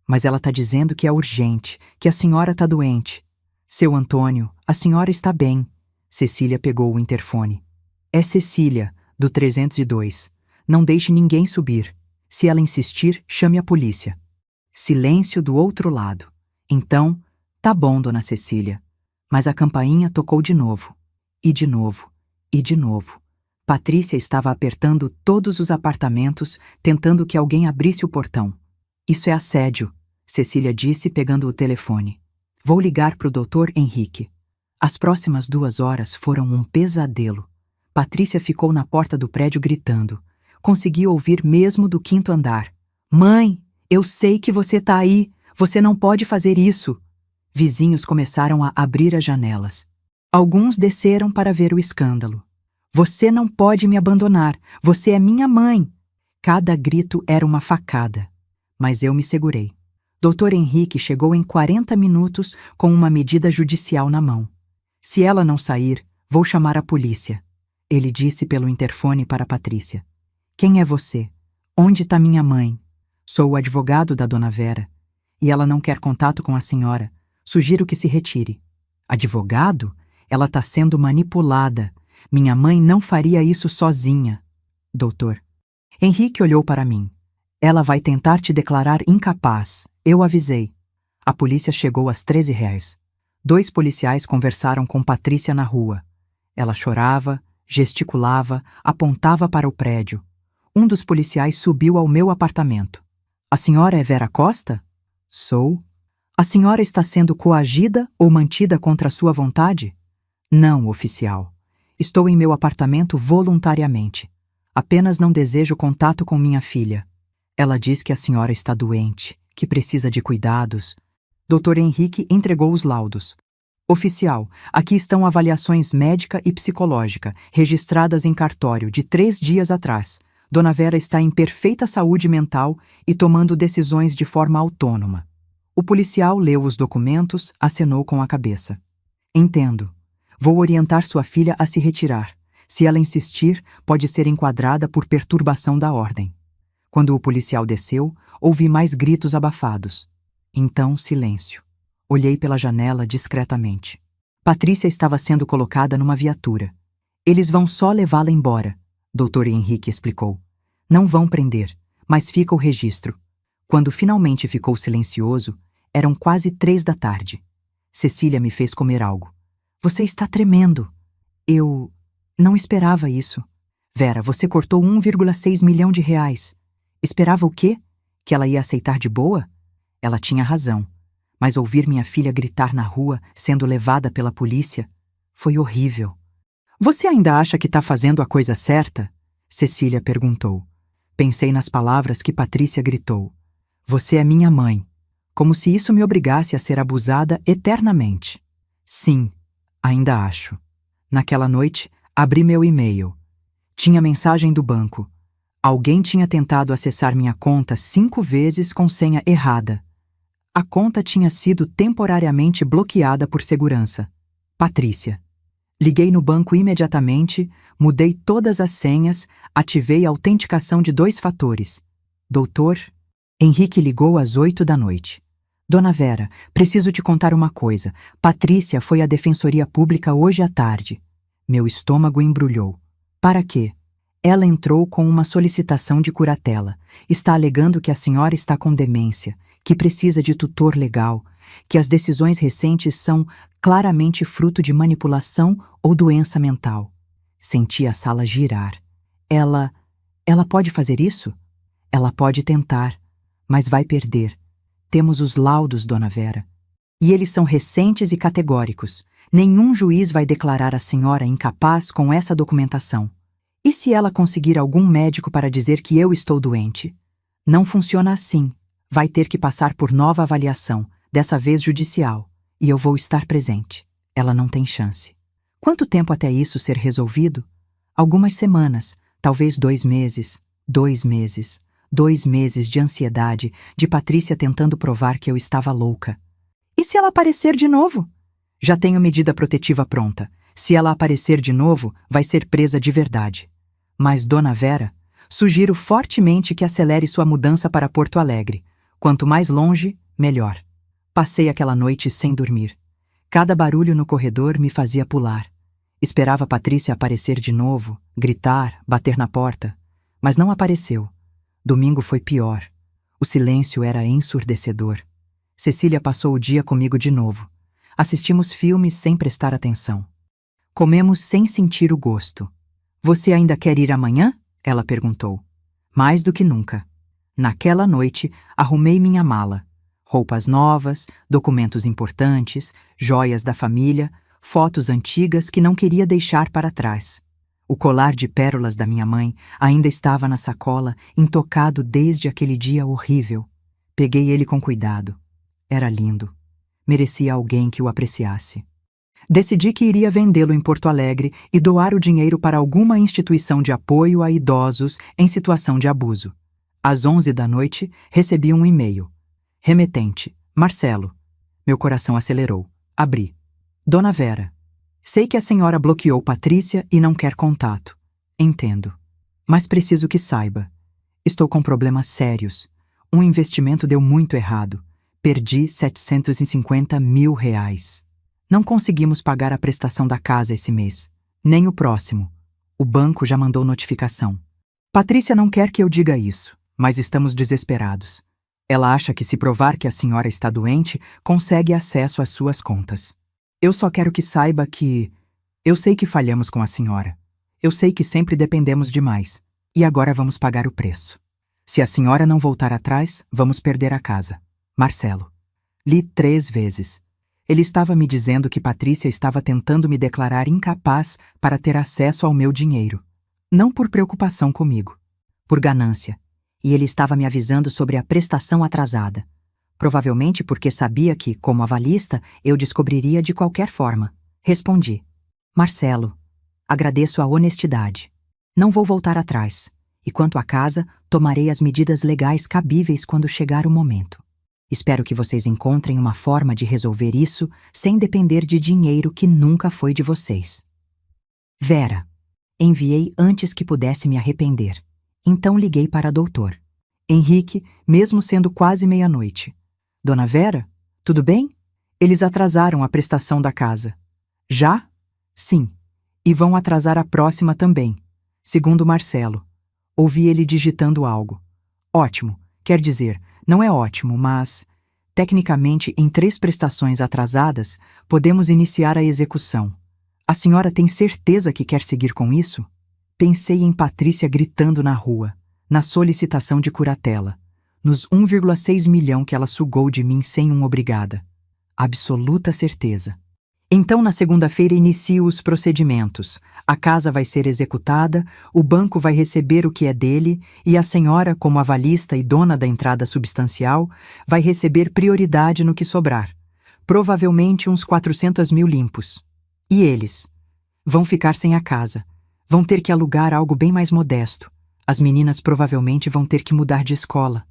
[SPEAKER 1] Mas ela está dizendo que é urgente, que a senhora está doente. Seu Antônio, a senhora está bem. Cecília pegou o interfone. É Cecília, Do 302. Não deixe ninguém subir. Se ela insistir, chame a polícia. Silêncio do outro lado. Então, tá bom, dona Cecília. Mas a campainha tocou de novo. E de novo. E de novo. Patrícia estava apertando todos os apartamentos, tentando que alguém abrisse o portão. Isso é assédio, Cecília disse, pegando o telefone. Vou ligar para o Dr. Henrique. As próximas 2 horas foram um pesadelo. Patrícia ficou na porta do prédio gritando. Consegui ouvir mesmo do 5º andar. Mãe, eu sei que você tá aí. Você não pode fazer isso. Vizinhos começaram a abrir as janelas. Alguns desceram para ver o escândalo. Você não pode me abandonar. Você é minha mãe. Cada grito era uma facada. Mas eu me segurei. Dr. Henrique chegou em 40 minutos com uma medida judicial na mão. Se ela não sair, vou chamar a polícia. Ele disse pelo interfone para Patrícia. Quem é você? Onde está minha mãe? Sou o advogado da dona Vera. E ela não quer contato com a senhora. Sugiro que se retire. Advogado? Ela está sendo manipulada. Minha mãe não faria isso sozinha. Doutor. Henrique olhou para mim. Ela vai tentar te declarar incapaz. Eu avisei. A polícia chegou às 13h. 2 policiais conversaram com Patrícia na rua. Ela chorava, gesticulava, apontava para o prédio. Um dos policiais subiu ao meu apartamento. A senhora é Vera Costa? Sou. A senhora está sendo coagida ou mantida contra sua vontade? Não, oficial. Estou em meu apartamento voluntariamente. Apenas não desejo contato com minha filha. Ela diz que a senhora está doente, que precisa de cuidados. Dr. Henrique entregou os laudos. Oficial, aqui estão avaliações médica e psicológica, registradas em cartório de 3 dias atrás. Dona Vera está em perfeita saúde mental e tomando decisões de forma autônoma. O policial leu os documentos, acenou com a cabeça. Entendo. Vou orientar sua filha a se retirar. Se ela insistir, pode ser enquadrada por perturbação da ordem. Quando o policial desceu, ouvi mais gritos abafados. Então, silêncio. Olhei pela janela discretamente. Patrícia estava sendo colocada numa viatura. Eles vão só levá-la embora, Dr. Henrique explicou. Não vão prender, mas fica o registro. Quando finalmente ficou silencioso, eram quase 3 da tarde. Cecília me fez comer algo. Você está tremendo. Eu não esperava isso. Vera, você cortou 1,6 milhão de reais. Esperava o quê? Que ela ia aceitar de boa? Ela tinha razão. Mas ouvir minha filha gritar na rua, sendo levada pela polícia, foi horrível. Você ainda acha que está fazendo a coisa certa? Cecília perguntou. Pensei nas palavras que Patrícia gritou. Você é minha mãe. Como se isso me obrigasse a ser abusada eternamente. Sim, ainda acho. Naquela noite, abri meu e-mail. Tinha mensagem do banco. Alguém tinha tentado acessar minha conta 5 vezes com senha errada. A conta tinha sido temporariamente bloqueada por segurança. Patrícia. Liguei no banco imediatamente, mudei todas as senhas, ativei a autenticação de 2 fatores. Doutor, Henrique ligou às 8 da noite. Dona Vera, preciso te contar uma coisa. Patrícia foi à Defensoria Pública hoje à tarde. Meu estômago embrulhou. Para quê? Ela entrou com uma solicitação de curatela. Está alegando que a senhora está com demência, que precisa de tutor legal, que as decisões recentes são claramente fruto de manipulação ou doença mental. Senti a sala girar. Ela pode fazer isso? Ela pode tentar, mas vai perder. Temos os laudos, Dona Vera. E eles são recentes e categóricos. Nenhum juiz vai declarar a senhora incapaz com essa documentação. E se ela conseguir algum médico para dizer que eu estou doente? Não funciona assim. Vai ter que passar por nova avaliação, dessa vez judicial, e eu vou estar presente. Ela não tem chance. Quanto tempo até isso ser resolvido? Algumas semanas, talvez 2 meses, 2 meses, 2 meses de ansiedade, de Patrícia tentando provar que eu estava louca. E se ela aparecer de novo? Já tenho medida protetiva pronta. Se ela aparecer de novo, vai ser presa de verdade. Mas, Dona Vera, sugiro fortemente que acelere sua mudança para Porto Alegre. Quanto mais longe, melhor. Passei aquela noite sem dormir. Cada barulho no corredor me fazia pular. Esperava Patrícia aparecer de novo, gritar, bater na porta, mas não apareceu. Domingo foi pior. O silêncio era ensurdecedor. Cecília passou o dia comigo de novo. Assistimos filmes sem prestar atenção. Comemos sem sentir o gosto. Você ainda quer ir amanhã? Ela perguntou. Mais do que nunca. Naquela noite, arrumei minha mala. Roupas novas, documentos importantes, joias da família, fotos antigas que não queria deixar para trás. O colar de pérolas da minha mãe ainda estava na sacola, intocado desde aquele dia horrível. Peguei ele com cuidado. Era lindo. Merecia alguém que o apreciasse. Decidi que iria vendê-lo em Porto Alegre e doar o dinheiro para alguma instituição de apoio a idosos em situação de abuso. Às 11 da noite, recebi um e-mail. Remetente, Marcelo. Meu coração acelerou. Abri. Dona Vera. Sei que a senhora bloqueou Patrícia e não quer contato. Entendo. Mas preciso que saiba. Estou com problemas sérios. Um investimento deu muito errado. Perdi R$750 mil. Não conseguimos pagar a prestação da casa esse mês. Nem o próximo. O banco já mandou notificação. Patrícia não quer que eu diga isso, mas estamos desesperados. Ela acha que se provar que a senhora está doente, consegue acesso às suas contas. Eu só quero que saiba que... Eu sei que falhamos com a senhora. Eu sei que sempre dependemos demais. E agora vamos pagar o preço. Se a senhora não voltar atrás, vamos perder a casa. Marcelo. Li 3 vezes. Ele estava me dizendo que Patrícia estava tentando me declarar incapaz para ter acesso ao meu dinheiro. Não por preocupação comigo. Por ganância. E ele estava me avisando sobre a prestação atrasada. Provavelmente porque sabia que, como avalista, eu descobriria de qualquer forma. Respondi. Marcelo, agradeço a honestidade. Não vou voltar atrás. E quanto à casa, tomarei as medidas legais cabíveis quando chegar o momento. Espero que vocês encontrem uma forma de resolver isso sem depender de dinheiro que nunca foi de vocês. Vera. Enviei antes que pudesse me arrepender. Então liguei para doutor. Henrique, mesmo sendo quase meia-noite. Dona Vera, tudo bem? Eles atrasaram a prestação da casa. Já? Sim. E vão atrasar a próxima também, segundo Marcelo. Ouvi ele digitando algo. Ótimo. Quer dizer, não é ótimo, mas... Tecnicamente, em 3 prestações atrasadas, podemos iniciar a execução. A senhora tem certeza que quer seguir com isso? Pensei em Patrícia gritando na rua, na solicitação de curatela, nos 1,6 milhão que ela sugou de mim sem um obrigada. Absoluta certeza. Então, na segunda-feira, inicio os procedimentos. A casa vai ser executada, o banco vai receber o que é dele e a senhora, como avalista e dona da entrada substancial, vai receber prioridade no que sobrar. Provavelmente uns 400 mil limpos. E eles? Vão ficar sem a casa. Vão ter que alugar algo bem mais modesto. As meninas provavelmente vão ter que mudar de escola.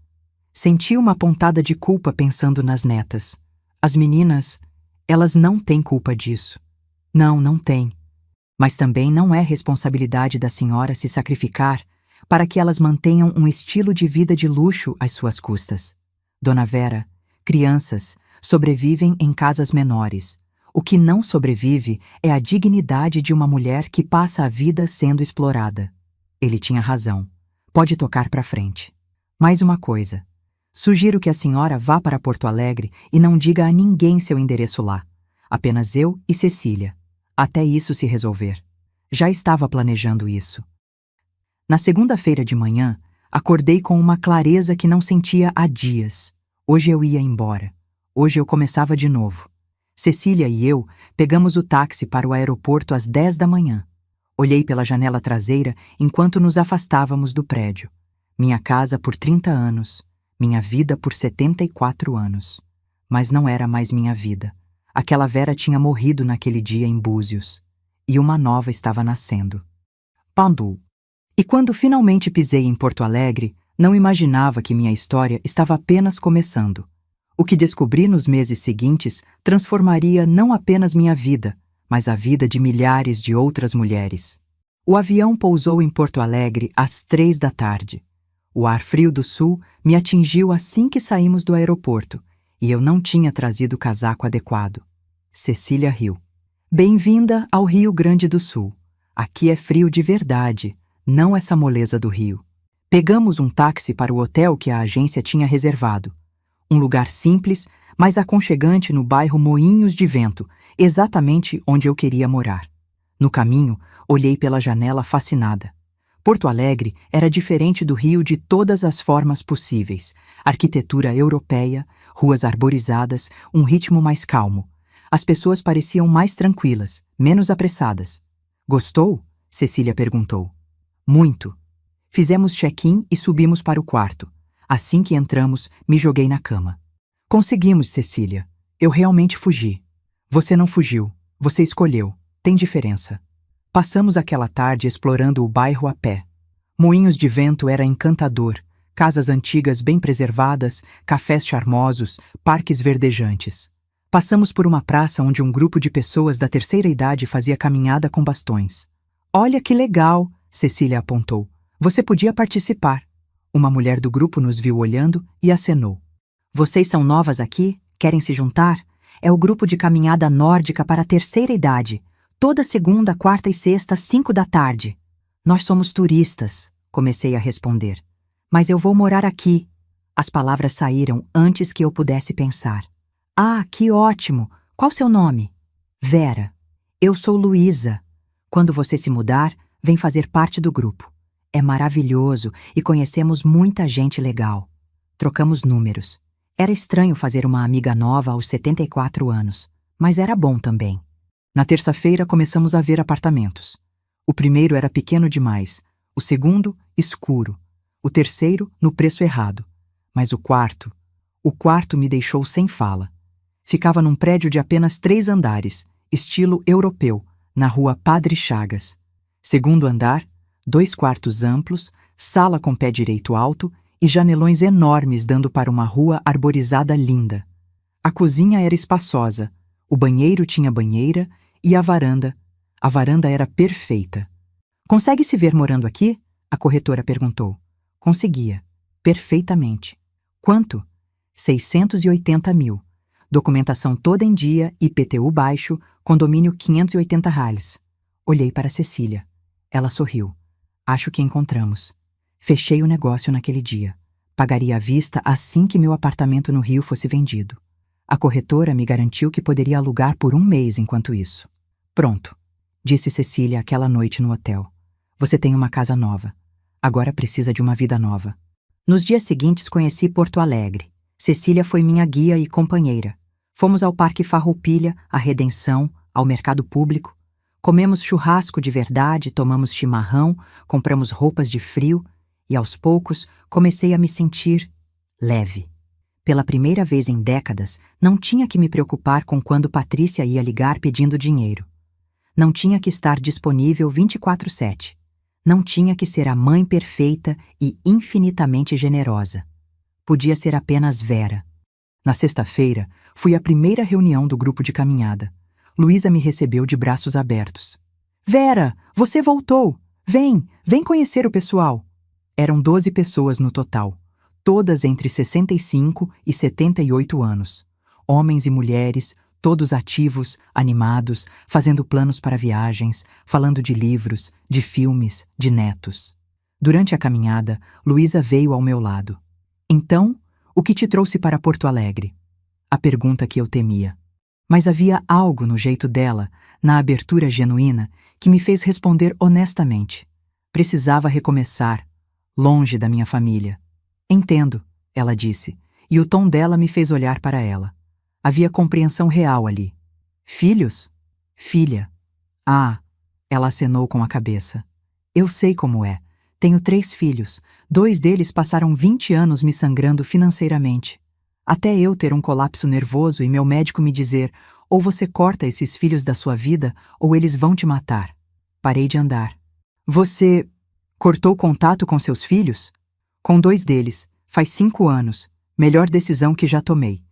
[SPEAKER 1] Senti uma pontada de culpa pensando nas netas. As meninas, elas não têm culpa disso. Não têm. Mas também não é responsabilidade da senhora se sacrificar para que elas mantenham um estilo de vida de luxo às suas custas. Dona Vera, crianças sobrevivem em casas menores. O que não sobrevive é a dignidade de uma mulher que passa a vida sendo explorada. Ele tinha razão. Pode tocar para frente. Mais uma coisa. Sugiro que a senhora vá para Porto Alegre e não diga a ninguém seu endereço lá. Apenas eu e Cecília. Até isso se resolver. Já estava planejando isso. Na segunda-feira de manhã, acordei com uma clareza que não sentia há dias. Hoje eu ia embora. Hoje eu começava de novo. Cecília e eu pegamos o táxi para o aeroporto às 10 da manhã. Olhei pela janela traseira enquanto nos afastávamos do prédio. Minha casa por 30 anos. Minha vida por 74 anos. Mas não era mais minha vida. Aquela Vera tinha morrido naquele dia em Búzios. E uma nova estava nascendo. Pandu. E quando finalmente pisei em Porto Alegre, não imaginava que minha história estava apenas começando. O que descobri nos meses seguintes transformaria não apenas minha vida, mas a vida de milhares de outras mulheres. O avião pousou em Porto Alegre às 3 da tarde. O ar frio do sul me atingiu assim que saímos do aeroporto, e eu não tinha trazido o casaco adequado. Cecília riu. Bem-vinda ao Rio Grande do Sul. Aqui é frio de verdade, não essa moleza do Rio. Pegamos um táxi para o hotel que a agência tinha reservado. Um lugar simples, mas aconchegante no bairro Moinhos de Vento, exatamente onde eu queria morar. No caminho, olhei pela janela fascinada. Porto Alegre era diferente do Rio de todas as formas possíveis. Arquitetura europeia, ruas arborizadas, um ritmo mais calmo. As pessoas pareciam mais tranquilas, menos apressadas. Gostou? Cecília perguntou. Muito. Fizemos check-in e subimos para o quarto. Assim que entramos, me joguei na cama. Conseguimos, Cecília. Eu realmente fugi. Você não fugiu. Você escolheu. Tem diferença. Passamos aquela tarde explorando o bairro a pé. Moinhos de Vento era encantador. Casas antigas bem preservadas, cafés charmosos, parques verdejantes. Passamos por uma praça onde um grupo de pessoas da terceira idade fazia caminhada com bastões. Olha que legal, Cecília apontou. Você podia participar. Uma mulher do grupo nos viu olhando e acenou. Vocês são novas aqui? Querem se juntar? É o grupo de caminhada nórdica para a terceira idade. Toda segunda, quarta e sexta, 5 da tarde. Nós somos turistas, comecei a responder. Mas eu vou morar aqui. As palavras saíram antes que eu pudesse pensar. Ah, que ótimo! Qual seu nome? Vera. Eu sou Luísa. Quando você se mudar, vem fazer parte do grupo. É maravilhoso e conhecemos muita gente legal. Trocamos números. Era estranho fazer uma amiga nova aos 74 anos, mas era bom também. Na terça-feira começamos a ver apartamentos. O primeiro era pequeno demais, o segundo, escuro, o terceiro, no preço errado. Mas o quarto me deixou sem fala. Ficava num prédio de apenas 3 andares, estilo europeu, na rua Padre Chagas. Segundo andar, 2 quartos amplos, sala com pé direito alto e janelões enormes dando para uma rua arborizada linda. A cozinha era espaçosa, o banheiro tinha banheira e a varanda era perfeita. Consegue se ver morando aqui? A corretora perguntou. Conseguia. Perfeitamente. Quanto? 680 mil. Documentação toda em dia, IPTU baixo, condomínio 580 reais. Olhei para Cecília. Ela sorriu. Acho que encontramos. Fechei o negócio naquele dia. Pagaria à vista assim que meu apartamento no Rio fosse vendido. A corretora me garantiu que poderia alugar por 1 mês enquanto isso. Pronto, disse Cecília aquela noite no hotel. Você tem uma casa nova. Agora precisa de uma vida nova. Nos dias seguintes conheci Porto Alegre. Cecília foi minha guia e companheira. Fomos ao Parque Farroupilha, à Redenção, ao Mercado Público. Comemos churrasco de verdade, tomamos chimarrão, compramos roupas de frio e, aos poucos, comecei a me sentir leve. Pela primeira vez em décadas, não tinha que me preocupar com quando Patrícia ia ligar pedindo dinheiro. Não tinha que estar disponível 24/7. Não tinha que ser a mãe perfeita e infinitamente generosa. Podia ser apenas Vera. Na sexta-feira, fui à primeira reunião do grupo de caminhada. Luísa me recebeu de braços abertos. Vera, você voltou! Vem conhecer o pessoal! Eram 12 pessoas no total, todas entre 65 e 78 anos. Homens e mulheres, todos ativos, animados, fazendo planos para viagens, falando de livros, de filmes, de netos. Durante a caminhada, Luísa veio ao meu lado. Então, o que te trouxe para Porto Alegre? A pergunta que eu temia. Mas havia algo no jeito dela, na abertura genuína, que me fez responder honestamente. Precisava recomeçar, longe da minha família. Entendo, ela disse, e o tom dela me fez olhar para ela. Havia compreensão real ali. Filhos? Filha. Ah, ela acenou com a cabeça. Eu sei como é. Tenho 3 filhos. 2 deles passaram 20 anos me sangrando financeiramente. Até eu ter um colapso nervoso e meu médico me dizer: ou você corta esses filhos da sua vida, ou eles vão te matar. Parei de andar. Você cortou contato com seus filhos? Com 2 deles. Faz 5 anos. Melhor decisão que já tomei.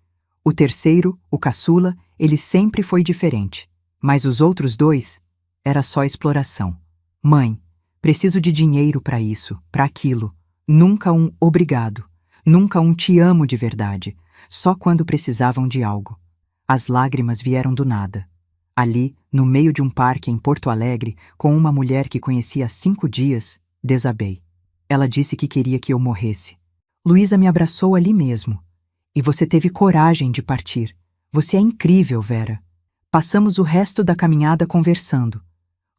[SPEAKER 1] O terceiro, o caçula, ele sempre foi diferente. Mas os outros 2, era só exploração. Mãe, preciso de dinheiro para isso, para aquilo. Nunca um obrigado. Nunca um te amo de verdade. Só quando precisavam de algo. As lágrimas vieram do nada. Ali, no meio de um parque em Porto Alegre, com uma mulher que conhecia há 5 dias, desabei. Ela disse que queria que eu morresse. Luísa me abraçou ali mesmo. E você teve coragem de partir. Você é incrível, Vera. Passamos o resto da caminhada conversando.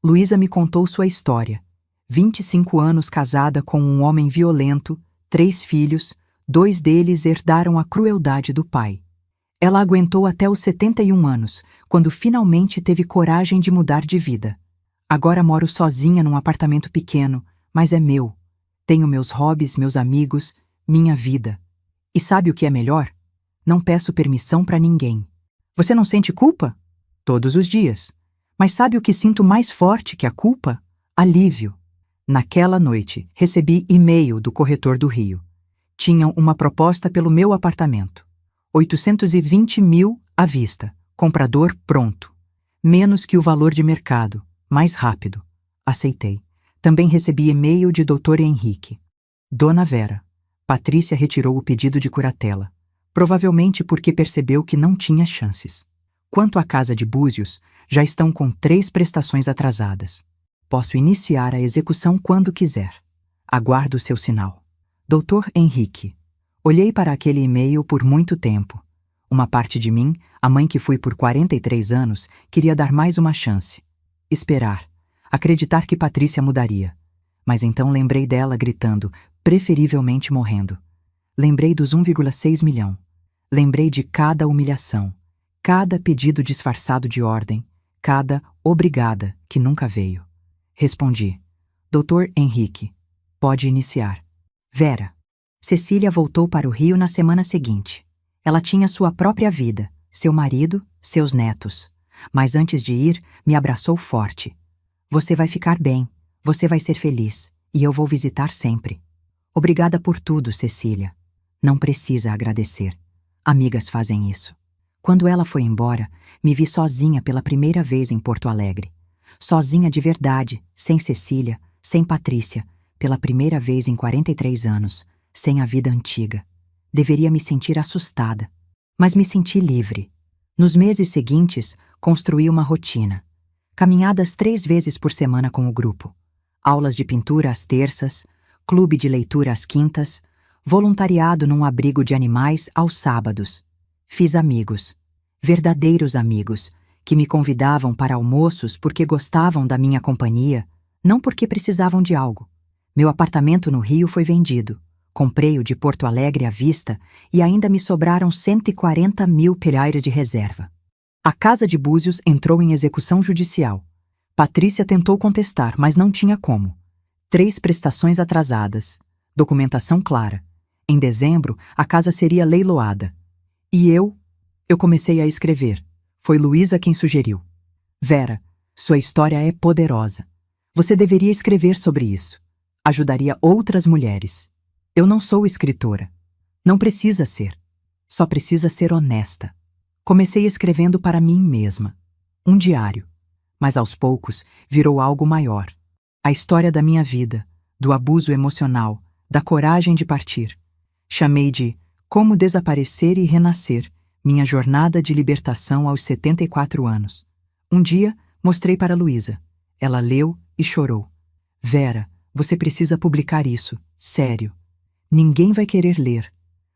[SPEAKER 1] Luísa me contou sua história. 25 anos casada com um homem violento, 3 filhos, 2 deles herdaram a crueldade do pai. Ela aguentou até os 71 anos, quando finalmente teve coragem de mudar de vida. Agora moro sozinha num apartamento pequeno, mas é meu. Tenho meus hobbies, meus amigos, minha vida. E sabe o que é melhor? Não peço permissão para ninguém. Você não sente culpa? Todos os dias. Mas sabe o que sinto mais forte que a culpa? Alívio. Naquela noite, recebi e-mail do corretor do Rio. Tinham uma proposta pelo meu apartamento. 820 mil à vista. Comprador pronto. Menos que o valor de mercado. Mais rápido. Aceitei. Também recebi e-mail de Dr. Henrique. Dona Vera. Patrícia retirou o pedido de curatela. Provavelmente porque percebeu que não tinha chances. Quanto à casa de Búzios, já estão com 3 prestações atrasadas. Posso iniciar a execução quando quiser. Aguardo seu sinal. Dr. Henrique. Olhei para aquele e-mail por muito tempo. Uma parte de mim, a mãe que fui por 43 anos, queria dar mais uma chance. Esperar. Acreditar que Patrícia mudaria. Mas então lembrei dela gritando, preferivelmente morrendo. Lembrei dos 1,6 milhão. Lembrei de cada humilhação, cada pedido disfarçado de ordem, cada obrigada que nunca veio. Respondi. Dr. Henrique, pode iniciar. Vera. Cecília voltou para o Rio na semana seguinte. Ela tinha sua própria vida, seu marido, seus netos. Mas antes de ir, me abraçou forte. Você vai ficar bem, você vai ser feliz, e eu vou visitar sempre. Obrigada por tudo, Cecília. Não precisa agradecer. Amigas fazem isso. Quando ela foi embora, me vi sozinha pela primeira vez em Porto Alegre. Sozinha de verdade, sem Cecília, sem Patrícia, pela primeira vez em 43 anos, sem a vida antiga. Deveria me sentir assustada, mas me senti livre. Nos meses seguintes, construí uma rotina. Caminhadas 3 vezes por semana com o grupo. Aulas de pintura às terças, clube de leitura às quintas, voluntariado num abrigo de animais aos sábados. Fiz amigos, verdadeiros amigos, que me convidavam para almoços porque gostavam da minha companhia, não porque precisavam de algo. Meu apartamento no Rio foi vendido. Comprei o de Porto Alegre à vista e ainda me sobraram 140 mil reais de reserva. A casa de Búzios entrou em execução judicial. Patrícia tentou contestar, mas não tinha como. 3 prestações atrasadas. Documentação clara. Em dezembro, a casa seria leiloada. E eu comecei a escrever. Foi Luísa quem sugeriu. Vera, sua história é poderosa. Você deveria escrever sobre isso. Ajudaria outras mulheres. Eu não sou escritora. Não precisa ser. Só precisa ser honesta. Comecei escrevendo para mim mesma. Um diário. Mas aos poucos virou algo maior. A história da minha vida, do abuso emocional, da coragem de partir. Chamei de Como Desaparecer e Renascer, minha jornada de libertação aos 74 anos. Um dia, mostrei para Luísa. Ela leu e chorou. Vera, você precisa publicar isso, sério. Ninguém vai querer ler.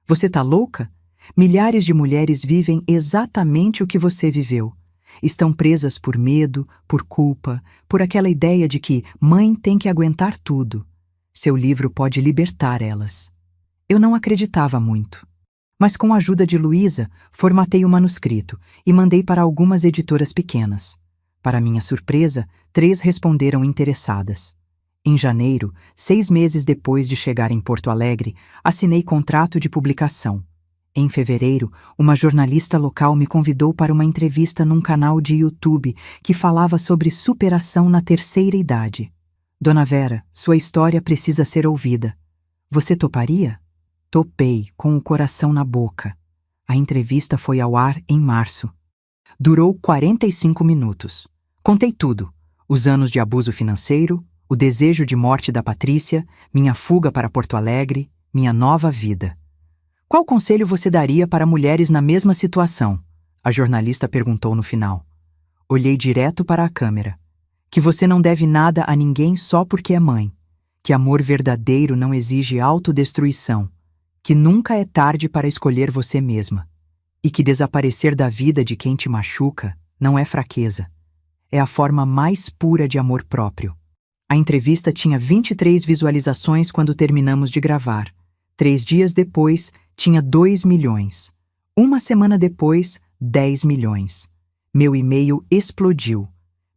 [SPEAKER 1] Você tá louca? Milhares de mulheres vivem exatamente o que você viveu. Estão presas por medo, por culpa, por aquela ideia de que mãe tem que aguentar tudo. Seu livro pode libertar elas. Eu não acreditava muito. Mas com a ajuda de Luísa, formatei o manuscrito e mandei para algumas editoras pequenas. Para minha surpresa, 3 responderam interessadas. Em janeiro, 6 meses depois de chegar em Porto Alegre, assinei contrato de publicação. Em fevereiro, uma jornalista local me convidou para uma entrevista num canal de YouTube que falava sobre superação na terceira idade. Dona Vera, sua história precisa ser ouvida. Você toparia? Topei, com o coração na boca. A entrevista foi ao ar em março. Durou 45 minutos. Contei tudo: os anos de abuso financeiro, o desejo de morte da Patrícia, minha fuga para Porto Alegre, minha nova vida. Qual conselho você daria para mulheres na mesma situação? A jornalista perguntou no final. Olhei direto para a câmera. Que você não deve nada a ninguém só porque é mãe. Que amor verdadeiro não exige autodestruição. Que nunca é tarde para escolher você mesma. E que desaparecer da vida de quem te machuca não é fraqueza. É a forma mais pura de amor próprio. A entrevista tinha 23 visualizações quando terminamos de gravar. 3 dias depois, tinha 2 milhões. Uma semana depois, 10 milhões. Meu e-mail explodiu.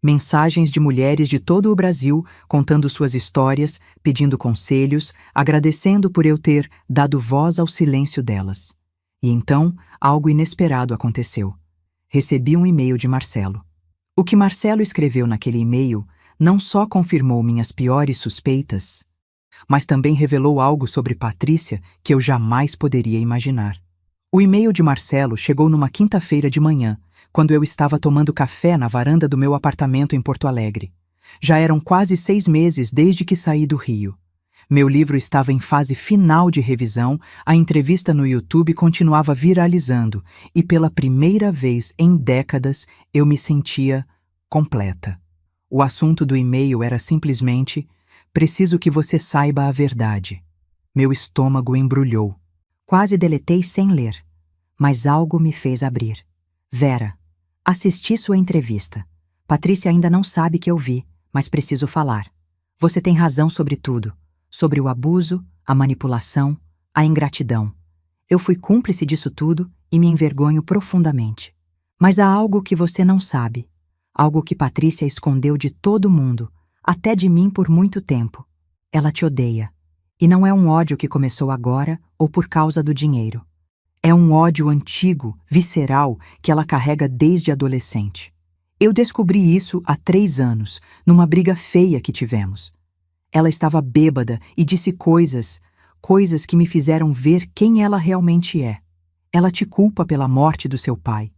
[SPEAKER 1] Mensagens de mulheres de todo o Brasil contando suas histórias, pedindo conselhos, agradecendo por eu ter dado voz ao silêncio delas. E então, algo inesperado aconteceu. Recebi um e-mail de Marcelo. O que Marcelo escreveu naquele e-mail não só confirmou minhas piores suspeitas, mas também revelou algo sobre Patrícia que eu jamais poderia imaginar. O e-mail de Marcelo chegou numa quinta-feira de manhã, quando eu estava tomando café na varanda do meu apartamento em Porto Alegre. Já eram quase 6 meses desde que saí do Rio. Meu livro estava em fase final de revisão, a entrevista no YouTube continuava viralizando e pela primeira vez em décadas eu me sentia completa. O assunto do e-mail era simplesmente: preciso que você saiba a verdade. Meu estômago embrulhou. Quase deletei sem ler, mas algo me fez abrir. Vera, assisti sua entrevista. Patrícia ainda não sabe que eu vi, mas preciso falar. Você tem razão sobre tudo. Sobre o abuso, a manipulação, a ingratidão. Eu fui cúmplice disso tudo e me envergonho profundamente. Mas há algo que você não sabe. Algo que Patrícia escondeu de todo mundo, até de mim por muito tempo. Ela te odeia. E não é um ódio que começou agora ou por causa do dinheiro. É um ódio antigo, visceral, que ela carrega desde adolescente. Eu descobri isso há 3 anos, numa briga feia que tivemos. Ela estava bêbada e disse coisas que me fizeram ver quem ela realmente é. Ela te culpa pela morte do seu pai.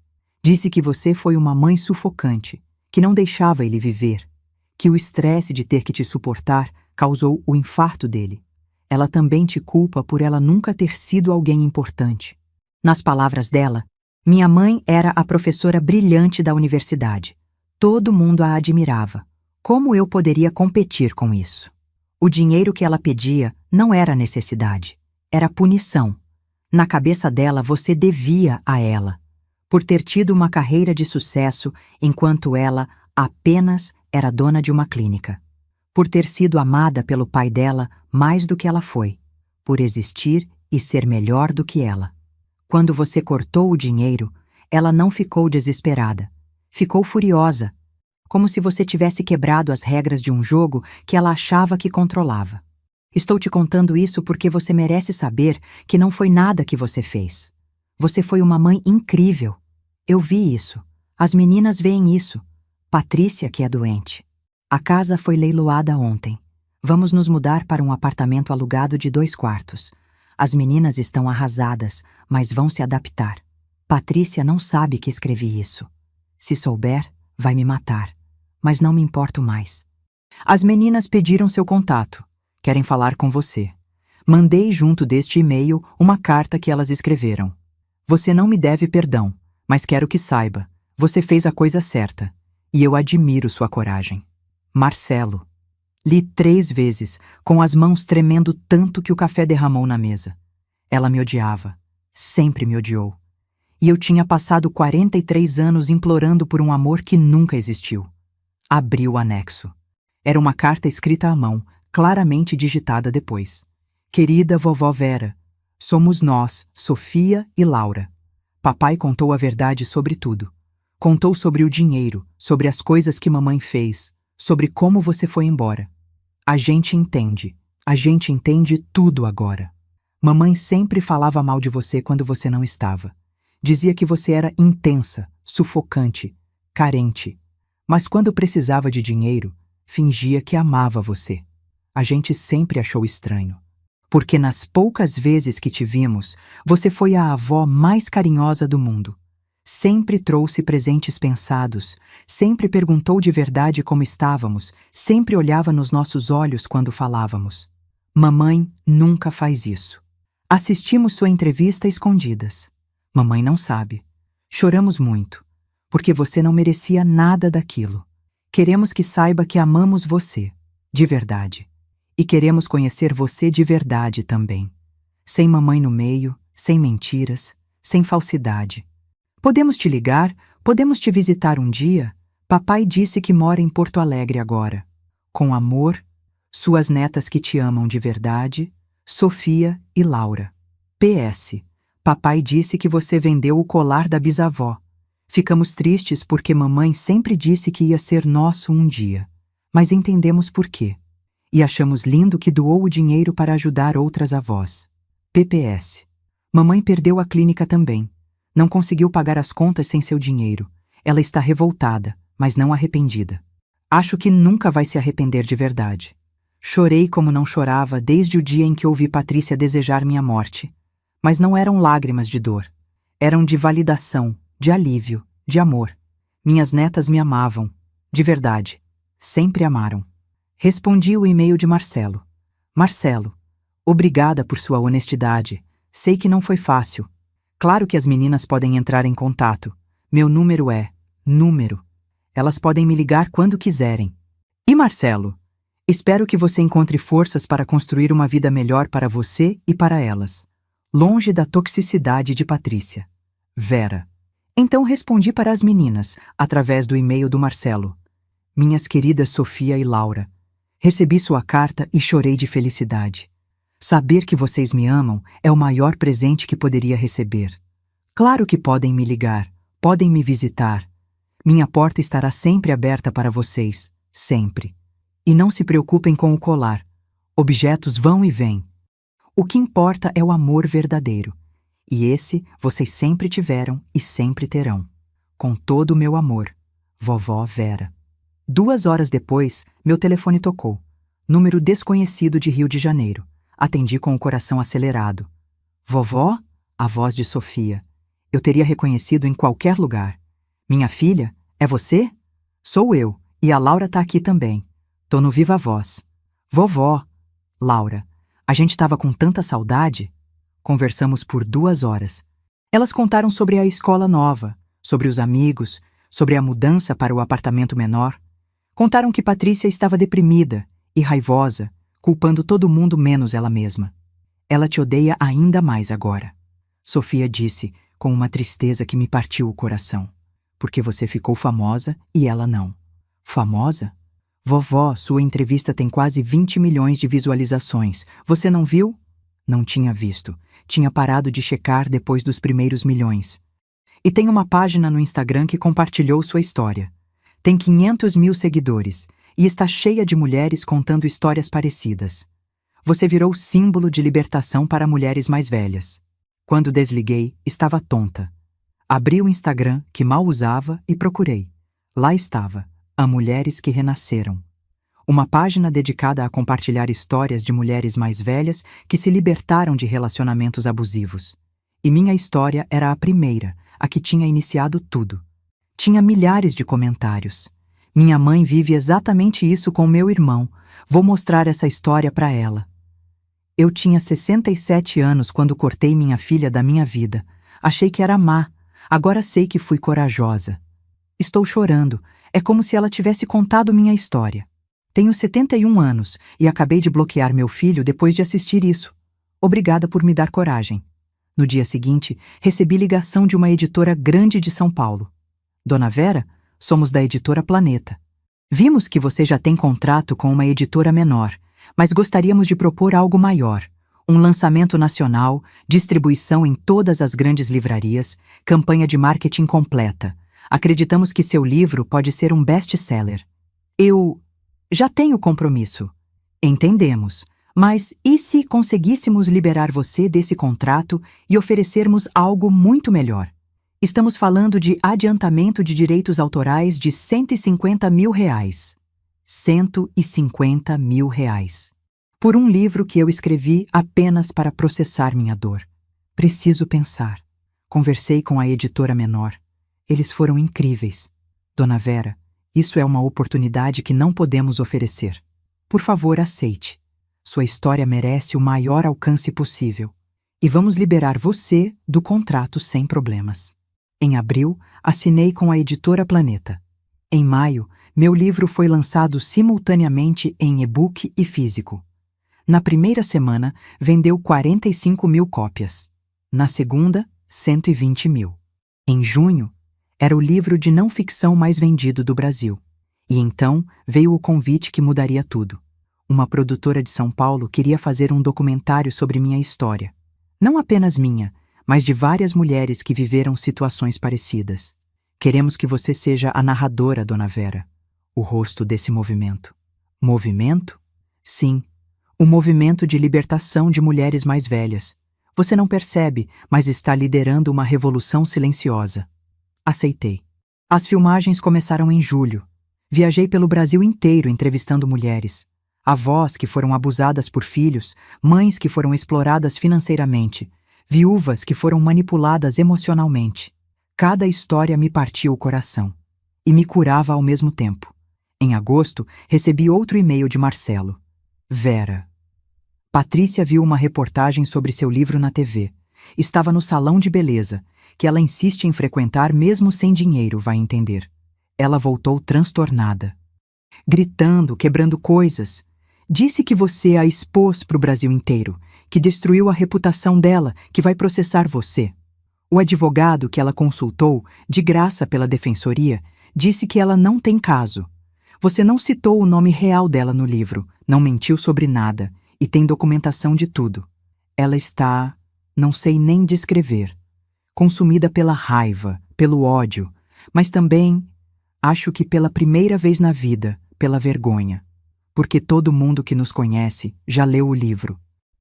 [SPEAKER 1] Disse que você foi uma mãe sufocante, que não deixava ele viver, que o estresse de ter que te suportar causou o infarto dele. Ela também te culpa por ela nunca ter sido alguém importante. Nas palavras dela, minha mãe era a professora brilhante da universidade. Todo mundo a admirava. Como eu poderia competir com isso? O dinheiro que ela pedia não era necessidade, era punição. Na cabeça dela, você devia a ela, por ter tido uma carreira de sucesso enquanto ela apenas era dona de uma clínica. Por ter sido amada pelo pai dela mais do que ela foi, por existir e ser melhor do que ela. Quando você cortou o dinheiro, ela não ficou desesperada, ficou furiosa, como se você tivesse quebrado as regras de um jogo que ela achava que controlava. Estou te contando isso porque você merece saber que não foi nada que você fez. Você foi uma mãe incrível. Eu vi isso. As meninas veem isso. Patrícia, que é doente. A casa foi leiloada ontem. Vamos nos mudar para um apartamento alugado de 2 quartos. As meninas estão arrasadas, mas vão se adaptar. Patrícia não sabe que escrevi isso. Se souber, vai me matar. Mas não me importo mais. As meninas pediram seu contato. Querem falar com você. Mandei junto deste e-mail uma carta que elas escreveram. Você não me deve perdão, mas quero que saiba. Você fez a coisa certa. E eu admiro sua coragem. Marcelo. Li 3 vezes, com as mãos tremendo tanto que o café derramou na mesa. Ela me odiava. Sempre me odiou. E eu tinha passado 43 anos implorando por um amor que nunca existiu. Abri o anexo. Era uma carta escrita à mão, claramente digitada depois. Querida vovó Vera, somos nós, Sofia e Laura. Papai contou a verdade sobre tudo. Contou sobre o dinheiro, sobre as coisas que mamãe fez, sobre como você foi embora. A gente entende tudo agora. Mamãe sempre falava mal de você quando você não estava. Dizia que você era intensa, sufocante, carente. Mas quando precisava de dinheiro, fingia que amava você. A gente sempre achou estranho. Porque nas poucas vezes que te vimos, você foi a avó mais carinhosa do mundo. Sempre trouxe presentes pensados, sempre perguntou de verdade como estávamos, sempre olhava nos nossos olhos quando falávamos. Mamãe nunca faz isso. Assistimos sua entrevista escondidas. Mamãe não sabe. Choramos muito. porque você não merecia nada daquilo. Queremos que saiba que amamos você, de verdade. E queremos conhecer você de verdade também. Sem mamãe no meio, sem mentiras, sem falsidade. Podemos te ligar, podemos te visitar um dia. Papai disse que mora em Porto Alegre agora. Com amor, suas netas que te amam de verdade, Sofia e Laura. PS. Papai disse que você vendeu o colar da bisavó. Ficamos tristes porque mamãe sempre disse que ia ser nosso um dia. Mas entendemos por quê. E achamos lindo que doou o dinheiro para ajudar outras avós. PPS. Mamãe perdeu a clínica também. Não conseguiu pagar as contas sem seu dinheiro. Ela está revoltada, mas não arrependida. Acho que nunca vai se arrepender de verdade. Chorei como não chorava desde o dia em que ouvi Patrícia desejar minha morte. Mas não eram lágrimas de dor. Eram de validação, de alívio, de amor. Minhas netas me amavam, de verdade. Sempre amaram. Respondi o e-mail de Marcelo. Marcelo, obrigada por sua honestidade. Sei que não foi fácil. Claro que as meninas podem entrar em contato. Meu número é número. Elas podem me ligar quando quiserem. E Marcelo, espero que você encontre forças para construir uma vida melhor para você e para elas. Longe da toxicidade de Patrícia. Vera. Então respondi para as meninas, através do e-mail do Marcelo. Minhas queridas Sofia e Laura, recebi sua carta e chorei de felicidade. Saber que vocês me amam é o maior presente que poderia receber. Claro que podem me ligar, podem me visitar. Minha porta estará sempre aberta para vocês, sempre. E não se preocupem com o colar. Objetos vão e vêm. O que importa é o amor verdadeiro. E esse vocês sempre tiveram e sempre terão. Com todo o meu amor. Vovó Vera. 2 horas depois, meu telefone tocou. Número desconhecido de Rio de Janeiro. Atendi com o coração acelerado. Vovó? A voz de Sofia. Eu teria reconhecido em qualquer lugar. Minha filha? É você? Sou eu. E a Laura tá aqui também. Tô no Viva Voz. Vovó. Laura. A gente estava com tanta saudade. Conversamos por 2 horas. Elas contaram sobre a escola nova, sobre os amigos, sobre a mudança para o apartamento menor. Contaram que Patrícia estava deprimida e raivosa, culpando todo mundo menos ela mesma. Ela te odeia ainda mais agora. Sofia disse, com uma tristeza que me partiu o coração. Porque você ficou famosa e ela não. Famosa? Vovó, sua entrevista tem quase 20 milhões de visualizações. Você não viu? Não tinha visto. Tinha parado de checar depois dos primeiros milhões. E tem uma página no Instagram que compartilhou sua história. Tem 500 mil seguidores e está cheia de mulheres contando histórias parecidas. Você virou símbolo de libertação para mulheres mais velhas. Quando desliguei, estava tonta. Abri o Instagram, que mal usava, e procurei. Lá estava. A Mulheres que Renasceram. Uma página dedicada a compartilhar histórias de mulheres mais velhas que se libertaram de relacionamentos abusivos. E minha história era a primeira, a que tinha iniciado tudo. Tinha milhares de comentários. Minha mãe vive exatamente isso com meu irmão. Vou mostrar essa história para ela. Eu tinha 67 anos quando cortei minha filha da minha vida. Achei que era má. Agora sei que fui corajosa. Estou chorando. É como se ela tivesse contado minha história. Tenho 71 anos e acabei de bloquear meu filho depois de assistir isso. Obrigada por me dar coragem. No dia seguinte, recebi ligação de uma editora grande de São Paulo. Dona Vera, somos da editora Planeta. Vimos que você já tem contrato com uma editora menor, mas gostaríamos de propor algo maior. Um lançamento nacional, distribuição em todas as grandes livrarias, campanha de marketing completa. Acreditamos que seu livro pode ser um best-seller. Eu já tenho compromisso. Entendemos. Mas e se conseguíssemos liberar você desse contrato e oferecermos algo muito melhor? Estamos falando de adiantamento de direitos autorais de R$150 mil. R$150 mil. Por um livro que eu escrevi apenas para processar minha dor. Preciso pensar. Conversei com a editora menor. Eles foram incríveis. Dona Vera, isso é uma oportunidade que não podemos oferecer. Por favor, aceite. Sua história merece o maior alcance possível. E vamos liberar você do contrato sem problemas. Em abril, assinei com a editora Planeta. Em maio, meu livro foi lançado simultaneamente em e-book e físico. Na primeira semana, vendeu 45.000 cópias. Na segunda, 120.000. Em junho, era o livro de não ficção mais vendido do Brasil. E então veio o convite que mudaria tudo. Uma produtora de São Paulo queria fazer um documentário sobre minha história. Não apenas minha, mas de várias mulheres que viveram situações parecidas. Queremos que você seja a narradora, Dona Vera, o rosto desse movimento. Movimento? Sim, o movimento de libertação de mulheres mais velhas. Você não percebe, mas está liderando uma revolução silenciosa. Aceitei. As filmagens começaram em julho. Viajei pelo Brasil inteiro entrevistando mulheres. Avós que foram abusadas por filhos, mães que foram exploradas financeiramente, viúvas que foram manipuladas emocionalmente. Cada história me partia o coração. E me curava ao mesmo tempo. Em agosto, recebi outro e-mail de Marcelo. Vera. Patrícia viu uma reportagem sobre seu livro na TV. Estava no salão de beleza, que ela insiste em frequentar mesmo sem dinheiro, vai entender. Ela voltou transtornada. Gritando, quebrando coisas. Disse que você a expôs para o Brasil inteiro, que destruiu a reputação dela, que vai processar você. O advogado que ela consultou, de graça pela defensoria, disse que ela não tem caso. Você não citou o nome real dela no livro, não mentiu sobre nada, e tem documentação de tudo. Ela está, não sei nem descrever, consumida pela raiva, pelo ódio, mas também, acho que pela primeira vez na vida, pela vergonha. Porque todo mundo que nos conhece já leu o livro.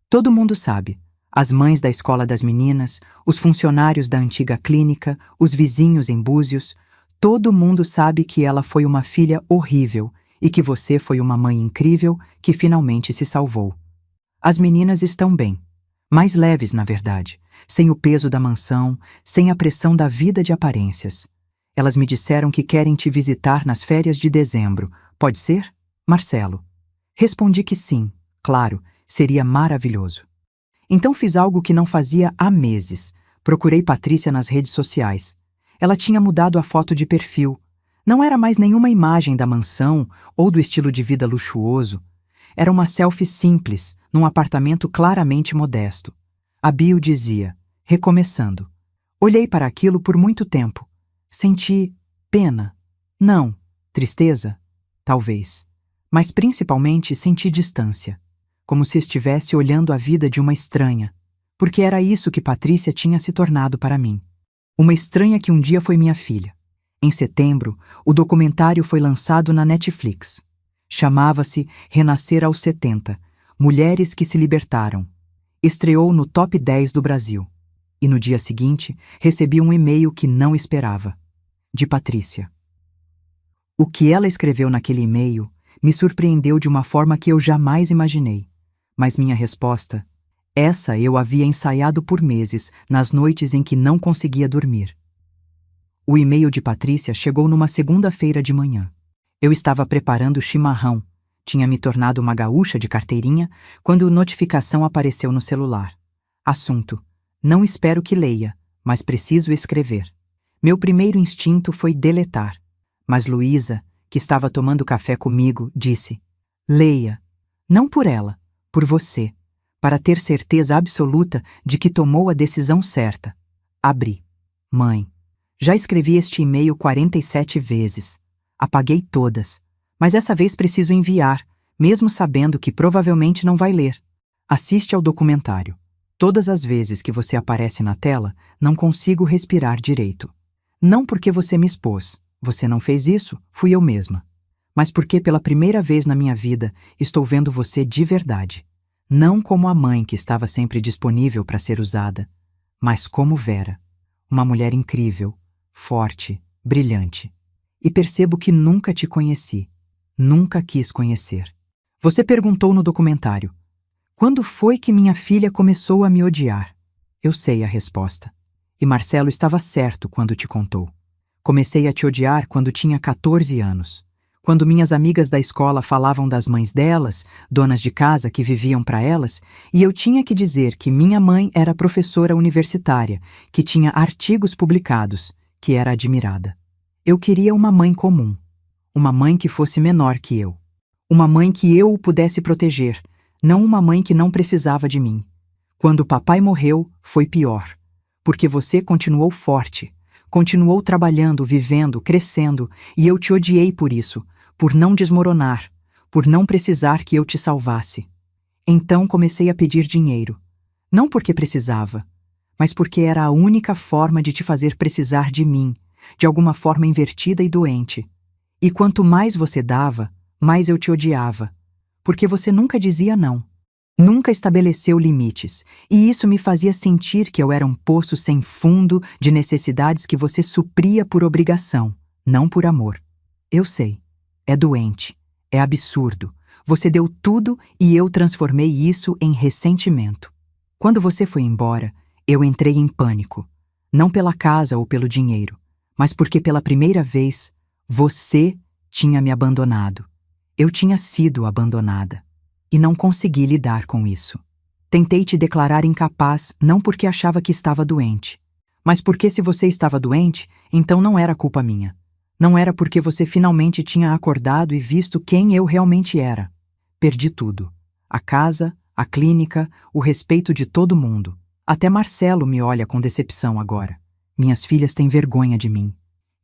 [SPEAKER 1] Todo mundo sabe. As mães da escola das meninas, os funcionários da antiga clínica, os vizinhos em Búzios, todo mundo sabe que ela foi uma filha horrível e que você foi uma mãe incrível que finalmente se salvou. As meninas estão bem. Mais leves, na verdade. Sem o peso da mansão, sem a pressão da vida de aparências. Elas me disseram que querem te visitar nas férias de dezembro. Pode ser? Marcelo. Respondi que sim, claro, seria maravilhoso. Então fiz algo que não fazia há meses. Procurei Patrícia nas redes sociais. Ela tinha mudado a foto de perfil. Não era mais nenhuma imagem da mansão ou do estilo de vida luxuoso. Era uma selfie simples, num apartamento claramente modesto. A bio dizia, recomeçando. Olhei para aquilo por muito tempo. Senti pena. Não, tristeza? Talvez. Mas principalmente senti distância, como se estivesse olhando a vida de uma estranha, porque era isso que Patrícia tinha se tornado para mim. Uma estranha que um dia foi minha filha. Em setembro, o documentário foi lançado na Netflix. Chamava-se Renascer aos 70, Mulheres que se Libertaram. Estreou no top 10 do Brasil. E no dia seguinte, recebi um e-mail que não esperava. De Patrícia. O que ela escreveu naquele e-mail me surpreendeu de uma forma que eu jamais imaginei. Mas minha resposta, essa eu havia ensaiado por meses, nas noites em que não conseguia dormir. O e-mail de Patrícia chegou numa segunda-feira de manhã. Eu estava preparando chimarrão, tinha me tornado uma gaúcha de carteirinha, quando notificação apareceu no celular. Assunto: não espero que leia, mas preciso escrever. Meu primeiro instinto foi deletar, mas Luísa, que estava tomando café comigo, disse: leia, não por ela, por você, para ter certeza absoluta de que tomou a decisão certa. Abri. Mãe, já escrevi este e-mail 47 vezes. Apaguei todas, mas essa vez preciso enviar, mesmo sabendo que provavelmente não vai ler. Assiste ao documentário. Todas as vezes que você aparece na tela, não consigo respirar direito. Não porque você me expôs. Você não fez isso, fui eu mesma. Mas porque pela primeira vez na minha vida estou vendo você de verdade. Não como a mãe que estava sempre disponível para ser usada, mas como Vera. Uma mulher incrível, forte, brilhante. E percebo que nunca te conheci. Nunca quis conhecer. Você perguntou no documentário: quando foi que minha filha começou a me odiar? Eu sei a resposta. E Marcelo estava certo quando te contou. Comecei a te odiar quando tinha 14 anos. Quando minhas amigas da escola falavam das mães delas, donas de casa que viviam para elas, e eu tinha que dizer que minha mãe era professora universitária, que tinha artigos publicados, que era admirada. Eu queria uma mãe comum. Uma mãe que fosse menor que eu. Uma mãe que eu o pudesse proteger, não uma mãe que não precisava de mim. Quando papai morreu, foi pior. Porque você continuou forte, continuou trabalhando, vivendo, crescendo, e eu te odiei por isso, por não desmoronar, por não precisar que eu te salvasse. Então comecei a pedir dinheiro. Não porque precisava, mas porque era a única forma de te fazer precisar de mim, de alguma forma invertida e doente. E quanto mais você dava, mais eu te odiava, porque você nunca dizia não. Nunca estabeleceu limites, e isso me fazia sentir que eu era um poço sem fundo de necessidades que você supria por obrigação, não por amor. Eu sei. É doente. É absurdo. Você deu tudo e eu transformei isso em ressentimento. Quando você foi embora, eu entrei em pânico. Não pela casa ou pelo dinheiro, mas porque pela primeira vez, você tinha me abandonado. Eu tinha sido abandonada. E não consegui lidar com isso. Tentei te declarar incapaz não porque achava que estava doente, mas porque se você estava doente, então não era culpa minha. Não era porque você finalmente tinha acordado e visto quem eu realmente era. Perdi tudo. A casa, a clínica, o respeito de todo mundo. Até Marcelo me olha com decepção agora. Minhas filhas têm vergonha de mim.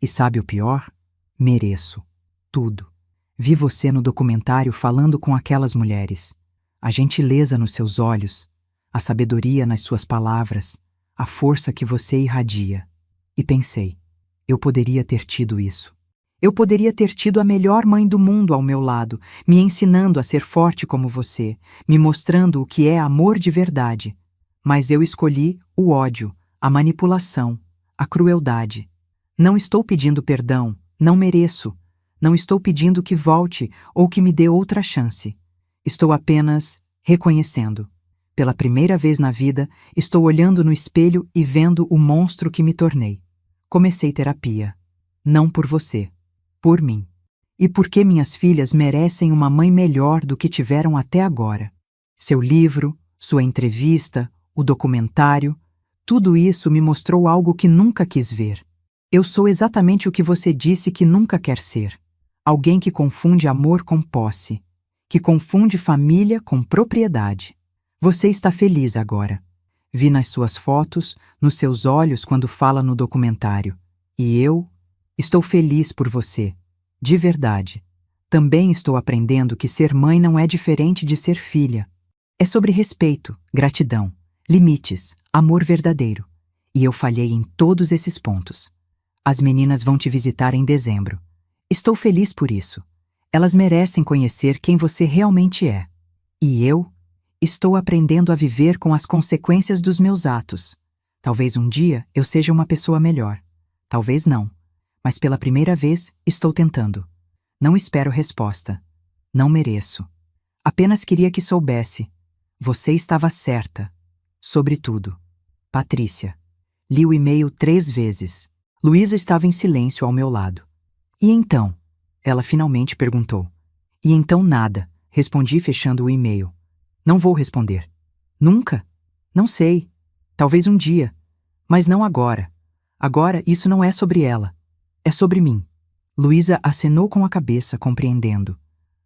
[SPEAKER 1] E sabe o pior? Mereço. Tudo. Vi você no documentário falando com aquelas mulheres. A gentileza nos seus olhos, a sabedoria nas suas palavras, a força que você irradia. E pensei, eu poderia ter tido isso. Eu poderia ter tido a melhor mãe do mundo ao meu lado, me ensinando a ser forte como você, me mostrando o que é amor de verdade. Mas eu escolhi o ódio, a manipulação, a crueldade. Não estou pedindo perdão, não mereço. Não estou pedindo que volte ou que me dê outra chance. Estou apenas reconhecendo. Pela primeira vez na vida, estou olhando no espelho e vendo o monstro que me tornei. Comecei terapia. Não por você. Por mim. E porque minhas filhas merecem uma mãe melhor do que tiveram até agora. Seu livro, sua entrevista, o documentário, tudo isso me mostrou algo que nunca quis ver. Eu sou exatamente o que você disse que nunca quer ser. Alguém que confunde amor com posse, que confunde família com propriedade. Você está feliz agora. Vi nas suas fotos, nos seus olhos quando fala no documentário. E eu estou feliz por você, de verdade. Também estou aprendendo que ser mãe não é diferente de ser filha. É sobre respeito, gratidão, limites, amor verdadeiro. E eu falhei em todos esses pontos. As meninas vão te visitar em dezembro. Estou feliz por isso. Elas merecem conhecer quem você realmente é. E eu estou aprendendo a viver com as consequências dos meus atos. Talvez um dia eu seja uma pessoa melhor. Talvez não. Mas pela primeira vez estou tentando. Não espero resposta. Não mereço. Apenas queria que soubesse. Você estava certa. Sobre tudo. Patrícia. Li o e-mail 3 vezes. Luísa estava em silêncio ao meu lado. E então? Ela finalmente perguntou. E então nada, respondi fechando o e-mail. Não vou responder. Nunca? Não sei. Talvez um dia. Mas não agora. Agora isso não é sobre ela. É sobre mim. Luísa acenou com a cabeça, compreendendo.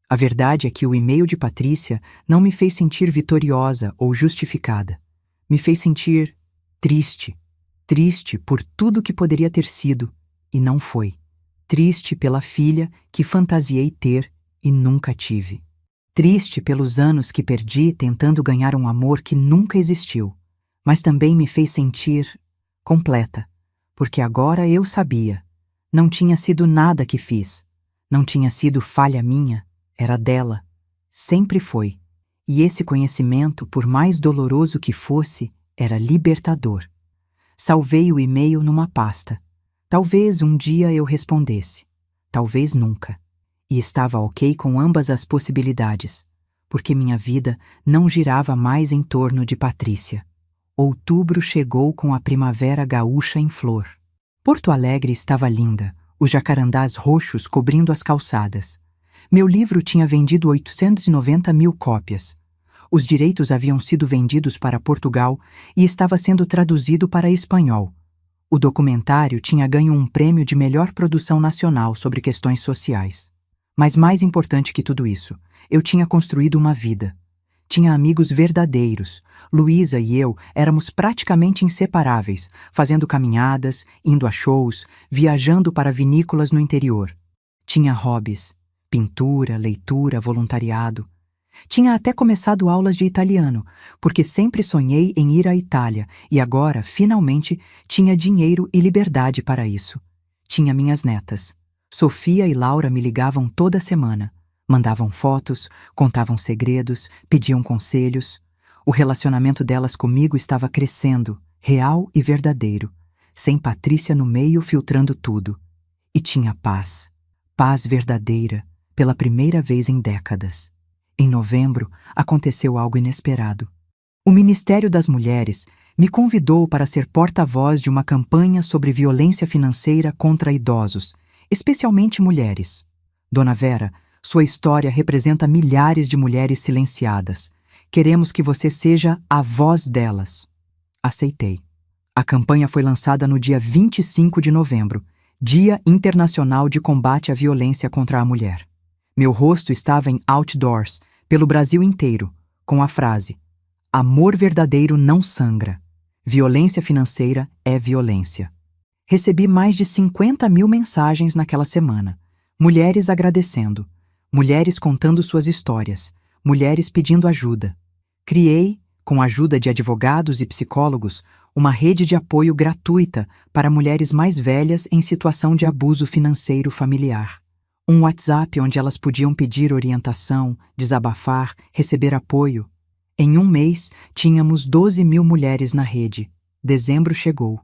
[SPEAKER 1] A verdade é que o e-mail de Patrícia não me fez sentir vitoriosa ou justificada. Me fez sentir triste. Triste por tudo que poderia ter sido, e não foi. Triste pela filha que fantasiei ter e nunca tive. Triste pelos anos que perdi tentando ganhar um amor que nunca existiu, mas também me fez sentir completa, porque agora eu sabia. Não tinha sido nada que fiz. Não tinha sido falha minha, era dela. Sempre foi. E esse conhecimento, por mais doloroso que fosse, era libertador. Salvei o e-mail numa pasta. Talvez um dia eu respondesse. Talvez nunca. E estava ok com ambas as possibilidades, porque minha vida não girava mais em torno de Patrícia. Outubro chegou com a primavera gaúcha em flor. Porto Alegre estava linda, os jacarandás roxos cobrindo as calçadas. Meu livro tinha vendido 890.000 cópias. Os direitos haviam sido vendidos para Portugal e estava sendo traduzido para espanhol. O documentário tinha ganho um prêmio de melhor produção nacional sobre questões sociais. Mas mais importante que tudo isso, eu tinha construído uma vida. Tinha amigos verdadeiros. Luísa e eu éramos praticamente inseparáveis, fazendo caminhadas, indo a shows, viajando para vinícolas no interior. Tinha hobbies, pintura, leitura, voluntariado. Tinha até começado aulas de italiano, porque sempre sonhei em ir à Itália e agora, finalmente, tinha dinheiro e liberdade para isso. Tinha minhas netas. Sofia e Laura me ligavam toda semana. Mandavam fotos, contavam segredos, pediam conselhos. O relacionamento delas comigo estava crescendo, real e verdadeiro, sem Patrícia no meio filtrando tudo. E tinha paz. Paz verdadeira, pela primeira vez em décadas. Em novembro, aconteceu algo inesperado. O Ministério das Mulheres me convidou para ser porta-voz de uma campanha sobre violência financeira contra idosos, especialmente mulheres. Dona Vera, sua história representa milhares de mulheres silenciadas. Queremos que você seja a voz delas. Aceitei. A campanha foi lançada no dia 25 de novembro, Dia Internacional de Combate à Violência contra a Mulher. Meu rosto estava em outdoors, pelo Brasil inteiro, com a frase: Amor verdadeiro não sangra. Violência financeira é violência. Recebi mais de 50.000 mensagens naquela semana. Mulheres agradecendo. Mulheres contando suas histórias. Mulheres pedindo ajuda. Criei, com a ajuda de advogados e psicólogos, uma rede de apoio gratuita para mulheres mais velhas em situação de abuso financeiro familiar. Um WhatsApp onde elas podiam pedir orientação, desabafar, receber apoio. Em um mês, tínhamos 12.000 mulheres na rede. Dezembro chegou.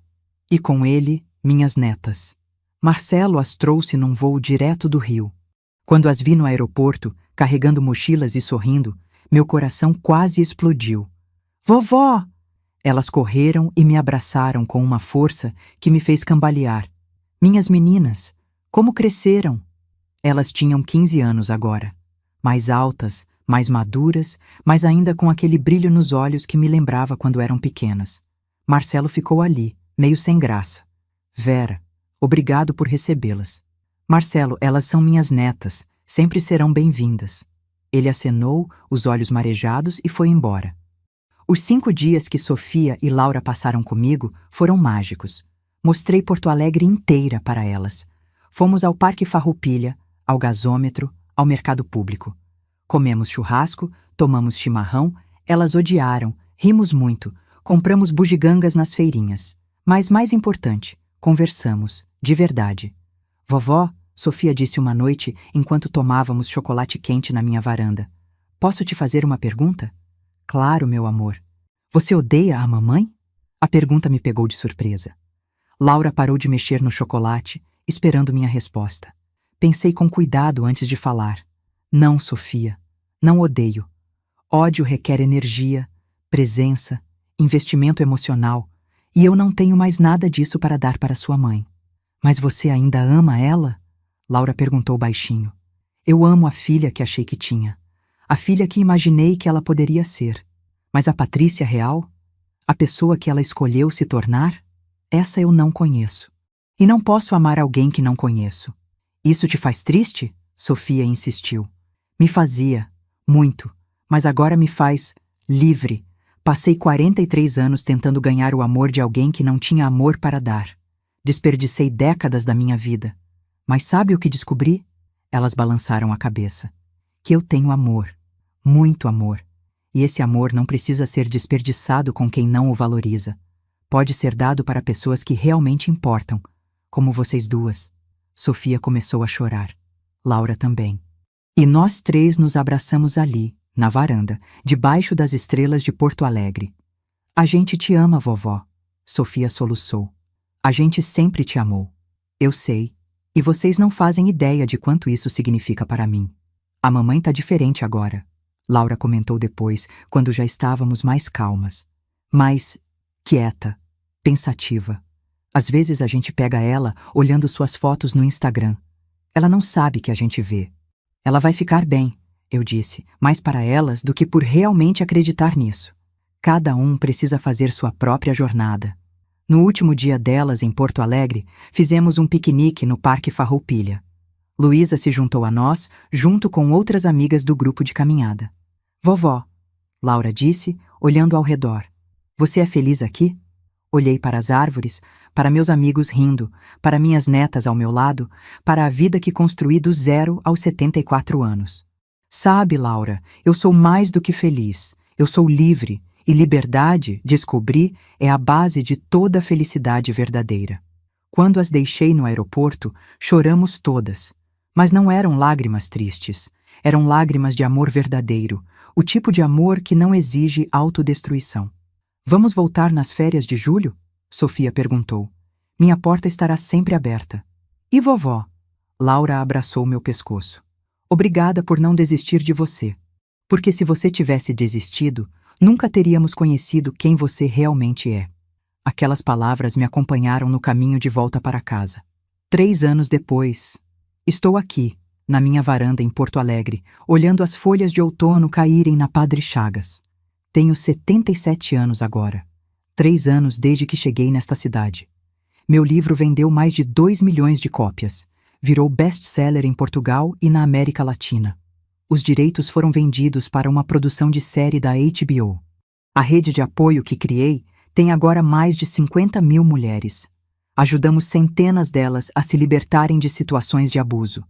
[SPEAKER 1] E com ele, minhas netas. Marcelo as trouxe num voo direto do Rio. Quando as vi no aeroporto, carregando mochilas e sorrindo, meu coração quase explodiu. Vovó! Elas correram e me abraçaram com uma força que me fez cambalear. Minhas meninas, como cresceram! Elas tinham 15 anos agora. Mais altas, mais maduras, mas ainda com aquele brilho nos olhos que me lembrava quando eram pequenas. Marcelo ficou ali, meio sem graça. Vera, obrigado por recebê-las. Marcelo, elas são minhas netas, sempre serão bem-vindas. Ele acenou, os olhos marejados, e foi embora. Os 5 dias que Sofia e Laura passaram comigo foram mágicos. Mostrei Porto Alegre inteira para elas. Fomos ao Parque Farroupilha, ao gasômetro, ao mercado público. Comemos churrasco, tomamos chimarrão, elas odiaram, rimos muito, compramos bugigangas nas feirinhas. Mas mais importante, conversamos, de verdade. Vovó, Sofia disse uma noite enquanto tomávamos chocolate quente na minha varanda. Posso te fazer uma pergunta? Claro, meu amor. Você odeia a mamãe? A pergunta me pegou de surpresa. Laura parou de mexer no chocolate, esperando minha resposta. Pensei com cuidado antes de falar. Não, Sofia, não odeio. Ódio requer energia, presença, investimento emocional, e eu não tenho mais nada disso para dar para sua mãe. Mas você ainda ama ela? Laura perguntou baixinho. Eu amo a filha que achei que tinha. A filha que imaginei que ela poderia ser. Mas a Patrícia real? A pessoa que ela escolheu se tornar? Essa eu não conheço. E não posso amar alguém que não conheço. Isso te faz triste? Sofia insistiu. Me fazia, muito, mas agora me faz livre. Passei 43 anos tentando ganhar o amor de alguém que não tinha amor para dar. Desperdicei décadas da minha vida. Mas sabe o que descobri? Elas balançaram a cabeça. Que eu tenho amor, muito amor. E esse amor não precisa ser desperdiçado com quem não o valoriza. Pode ser dado para pessoas que realmente importam, como vocês duas. Sofia começou a chorar. Laura também. E nós 3 nos abraçamos ali, na varanda, debaixo das estrelas de Porto Alegre. A gente te ama, vovó. Sofia soluçou. A gente sempre te amou. Eu sei. E vocês não fazem ideia de quanto isso significa para mim. A mamãe tá diferente agora. Laura comentou depois, quando já estávamos mais calmas. Mais quieta, pensativa. Às vezes a gente pega ela olhando suas fotos no Instagram. Ela não sabe que a gente vê. Ela vai ficar bem, eu disse, mais para elas do que por realmente acreditar nisso. Cada um precisa fazer sua própria jornada. No último dia delas, em Porto Alegre, fizemos um piquenique no Parque Farroupilha. Luísa se juntou a nós, junto com outras amigas do grupo de caminhada. Vovó, Laura disse, olhando ao redor. Você é feliz aqui? Olhei para as árvores, para meus amigos rindo, para minhas netas ao meu lado, para a vida que construí do 0 aos 74 anos. Sabe, Laura, eu sou mais do que feliz. Eu sou livre, e liberdade, descobri, é a base de toda a felicidade verdadeira. Quando as deixei no aeroporto, choramos todas. Mas não eram lágrimas tristes. Eram lágrimas de amor verdadeiro, o tipo de amor que não exige autodestruição. Vamos voltar nas férias de julho? Sofia perguntou. Minha porta estará sempre aberta. E vovó? Laura abraçou meu pescoço. Obrigada por não desistir de você. Porque se você tivesse desistido, nunca teríamos conhecido quem você realmente é. Aquelas palavras me acompanharam no caminho de volta para casa. 3 anos depois, estou aqui, na minha varanda em Porto Alegre, olhando as folhas de outono caírem na Padre Chagas. Tenho 77 anos agora. 3 anos desde que cheguei nesta cidade. Meu livro vendeu mais de 2 milhões de cópias. Virou best-seller em Portugal e na América Latina. Os direitos foram vendidos para uma produção de série da HBO. A rede de apoio que criei tem agora mais de 50 mil mulheres. Ajudamos centenas delas a se libertarem de situações de abuso.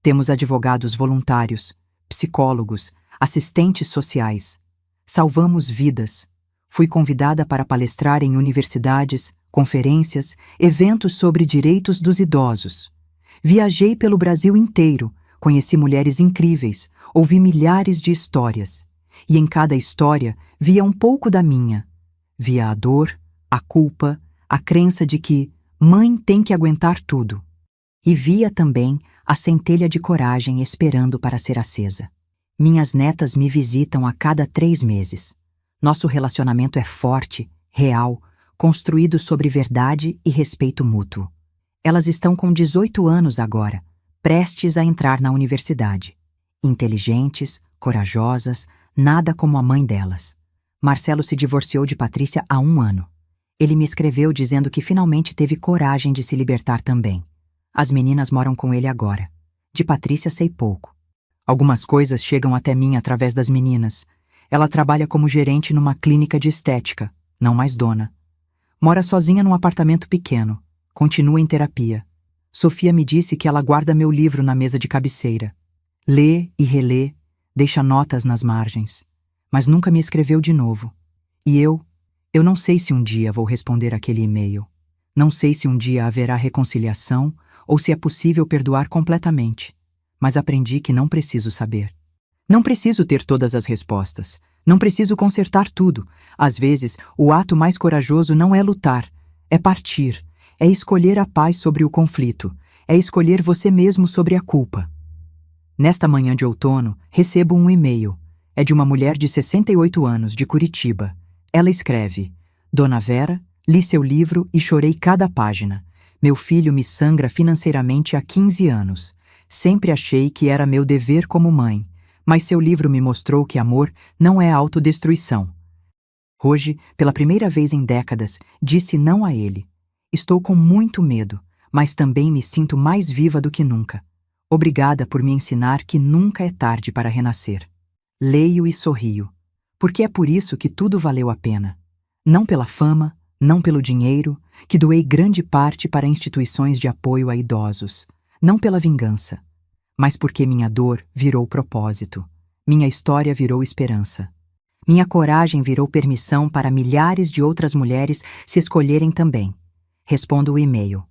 [SPEAKER 1] Temos advogados voluntários, psicólogos, assistentes sociais. Salvamos vidas. Fui convidada para palestrar em universidades, conferências, eventos sobre direitos dos idosos. Viajei pelo Brasil inteiro, conheci mulheres incríveis, ouvi milhares de histórias. E em cada história via um pouco da minha. Via a dor, a culpa, a crença de que mãe tem que aguentar tudo. E via também a centelha de coragem esperando para ser acesa. Minhas netas me visitam a cada 3 meses. Nosso relacionamento é forte, real, construído sobre verdade e respeito mútuo. Elas estão com 18 anos agora, prestes a entrar na universidade. Inteligentes, corajosas, nada como a mãe delas. Marcelo se divorciou de Patrícia há 1 ano. Ele me escreveu dizendo que finalmente teve coragem de se libertar também. As meninas moram com ele agora. De Patrícia sei pouco. Algumas coisas chegam até mim através das meninas. Ela trabalha como gerente numa clínica de estética, não mais dona. Mora sozinha num apartamento pequeno. Continua em terapia. Sofia me disse que ela guarda meu livro na mesa de cabeceira. Lê e relê, deixa notas nas margens. Mas nunca me escreveu de novo. E eu não sei se um dia vou responder aquele e-mail. Não sei se um dia haverá reconciliação ou se é possível perdoar completamente. Mas aprendi que não preciso saber. Não preciso ter todas as respostas. Não preciso consertar tudo. Às vezes, o ato mais corajoso não é lutar, é partir. É escolher a paz sobre o conflito. É escolher você mesmo sobre a culpa. Nesta manhã de outono, recebo um e-mail. É de uma mulher de 68 anos, de Curitiba. Ela escreve: Dona Vera, li seu livro e chorei cada página. Meu filho me sangra financeiramente há 15 anos. Sempre achei que era meu dever como mãe, mas seu livro me mostrou que amor não é autodestruição. Hoje, pela primeira vez em décadas, disse não a ele. Estou com muito medo, mas também me sinto mais viva do que nunca. Obrigada por me ensinar que nunca é tarde para renascer. Leio e sorrio, porque é por isso que tudo valeu a pena. Não pela fama, não pelo dinheiro, que doei grande parte para instituições de apoio a idosos. Não pela vingança, mas porque minha dor virou propósito. Minha história virou esperança. Minha coragem virou permissão para milhares de outras mulheres se escolherem também. Respondo o e-mail.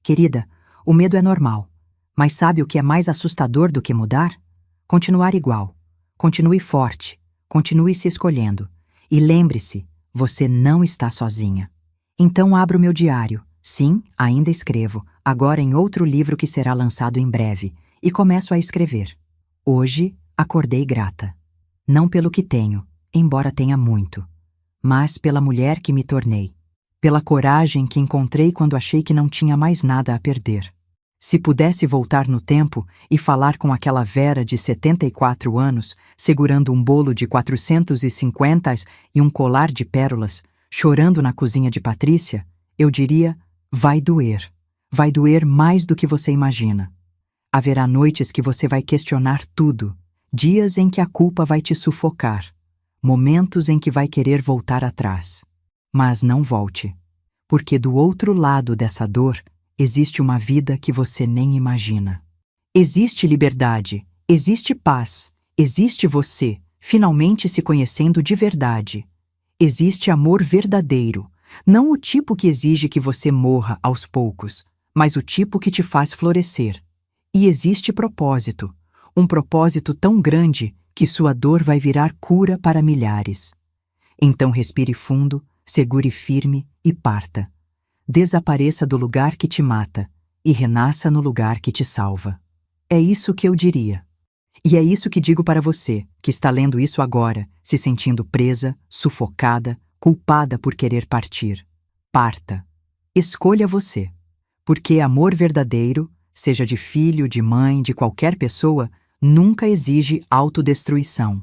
[SPEAKER 1] Querida, o medo é normal, mas sabe o que é mais assustador do que mudar? Continuar igual. Continue forte, continue se escolhendo. E lembre-se, você não está sozinha. Então abro meu diário. Sim, ainda escrevo, agora em outro livro que será lançado em breve, e começo a escrever. Hoje, acordei grata. Não pelo que tenho, embora tenha muito, mas pela mulher que me tornei. Pela coragem que encontrei quando achei que não tinha mais nada a perder. Se pudesse voltar no tempo e falar com aquela Vera de 74 anos, segurando um bolo de 450 e um colar de pérolas, chorando na cozinha de Patrícia, Eu diria, vai doer. Vai doer mais do que você imagina. Haverá noites que você vai questionar tudo, dias em que a culpa vai te sufocar, momentos em que vai querer voltar atrás. Mas não volte, porque do outro lado dessa dor existe uma vida que você nem imagina. Existe liberdade, existe paz, existe você, finalmente se conhecendo de verdade. Existe amor verdadeiro, não o tipo que exige que você morra aos poucos, mas o tipo que te faz florescer. E existe propósito, um propósito tão grande que sua dor vai virar cura para milhares. Então respire fundo, segure firme e parta. Desapareça do lugar que te mata e renasça no lugar que te salva. É isso que eu diria. E é isso que digo para você, que está lendo isso agora, se sentindo presa, sufocada, culpada por querer partir. Parta. Escolha você. Porque amor verdadeiro, seja de filho, de mãe, de qualquer pessoa, nunca exige autodestruição.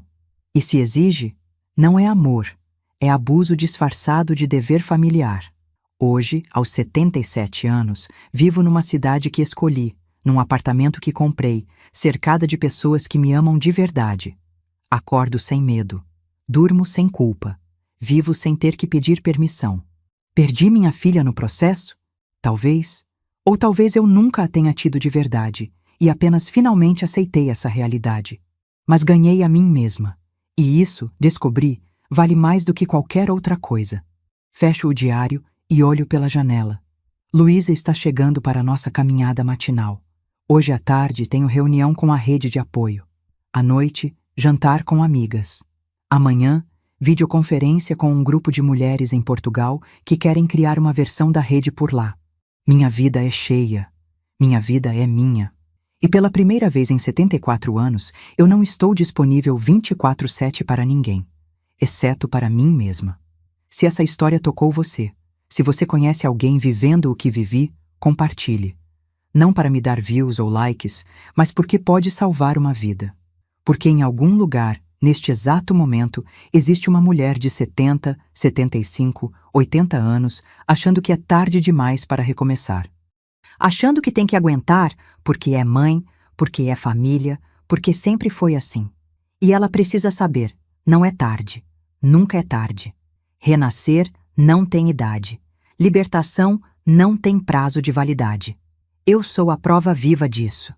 [SPEAKER 1] E se exige, não é amor, é abuso disfarçado de dever familiar. Hoje, aos 77 anos, vivo numa cidade que escolhi, num apartamento que comprei, cercada de pessoas que me amam de verdade. Acordo sem medo, durmo sem culpa, vivo sem ter que pedir permissão. Perdi minha filha no processo? Talvez. Ou talvez eu nunca a tenha tido de verdade e apenas finalmente aceitei essa realidade. Mas ganhei a mim mesma. E isso, descobri, vale mais do que qualquer outra coisa. Fecho o diário e olho pela janela. Luísa está chegando para a nossa caminhada matinal. Hoje à tarde tenho reunião com a rede de apoio. À noite, jantar com amigas. Amanhã, videoconferência com um grupo de mulheres em Portugal que querem criar uma versão da rede por lá. Minha vida é cheia. Minha vida é minha. E pela primeira vez em 74 anos, eu não estou disponível 24/7 para ninguém, exceto para mim mesma. Se essa história tocou você, se você conhece alguém vivendo o que vivi, compartilhe. Não para me dar views ou likes, mas porque pode salvar uma vida. Porque em algum lugar, neste exato momento, existe uma mulher de 70, 75, 80 anos achando que é tarde demais para recomeçar. Achando que tem que aguentar porque é mãe, porque é família, porque sempre foi assim. E ela precisa saber, não é tarde, nunca é tarde. Renascer não tem idade. Libertação não tem prazo de validade. Eu sou a prova viva disso.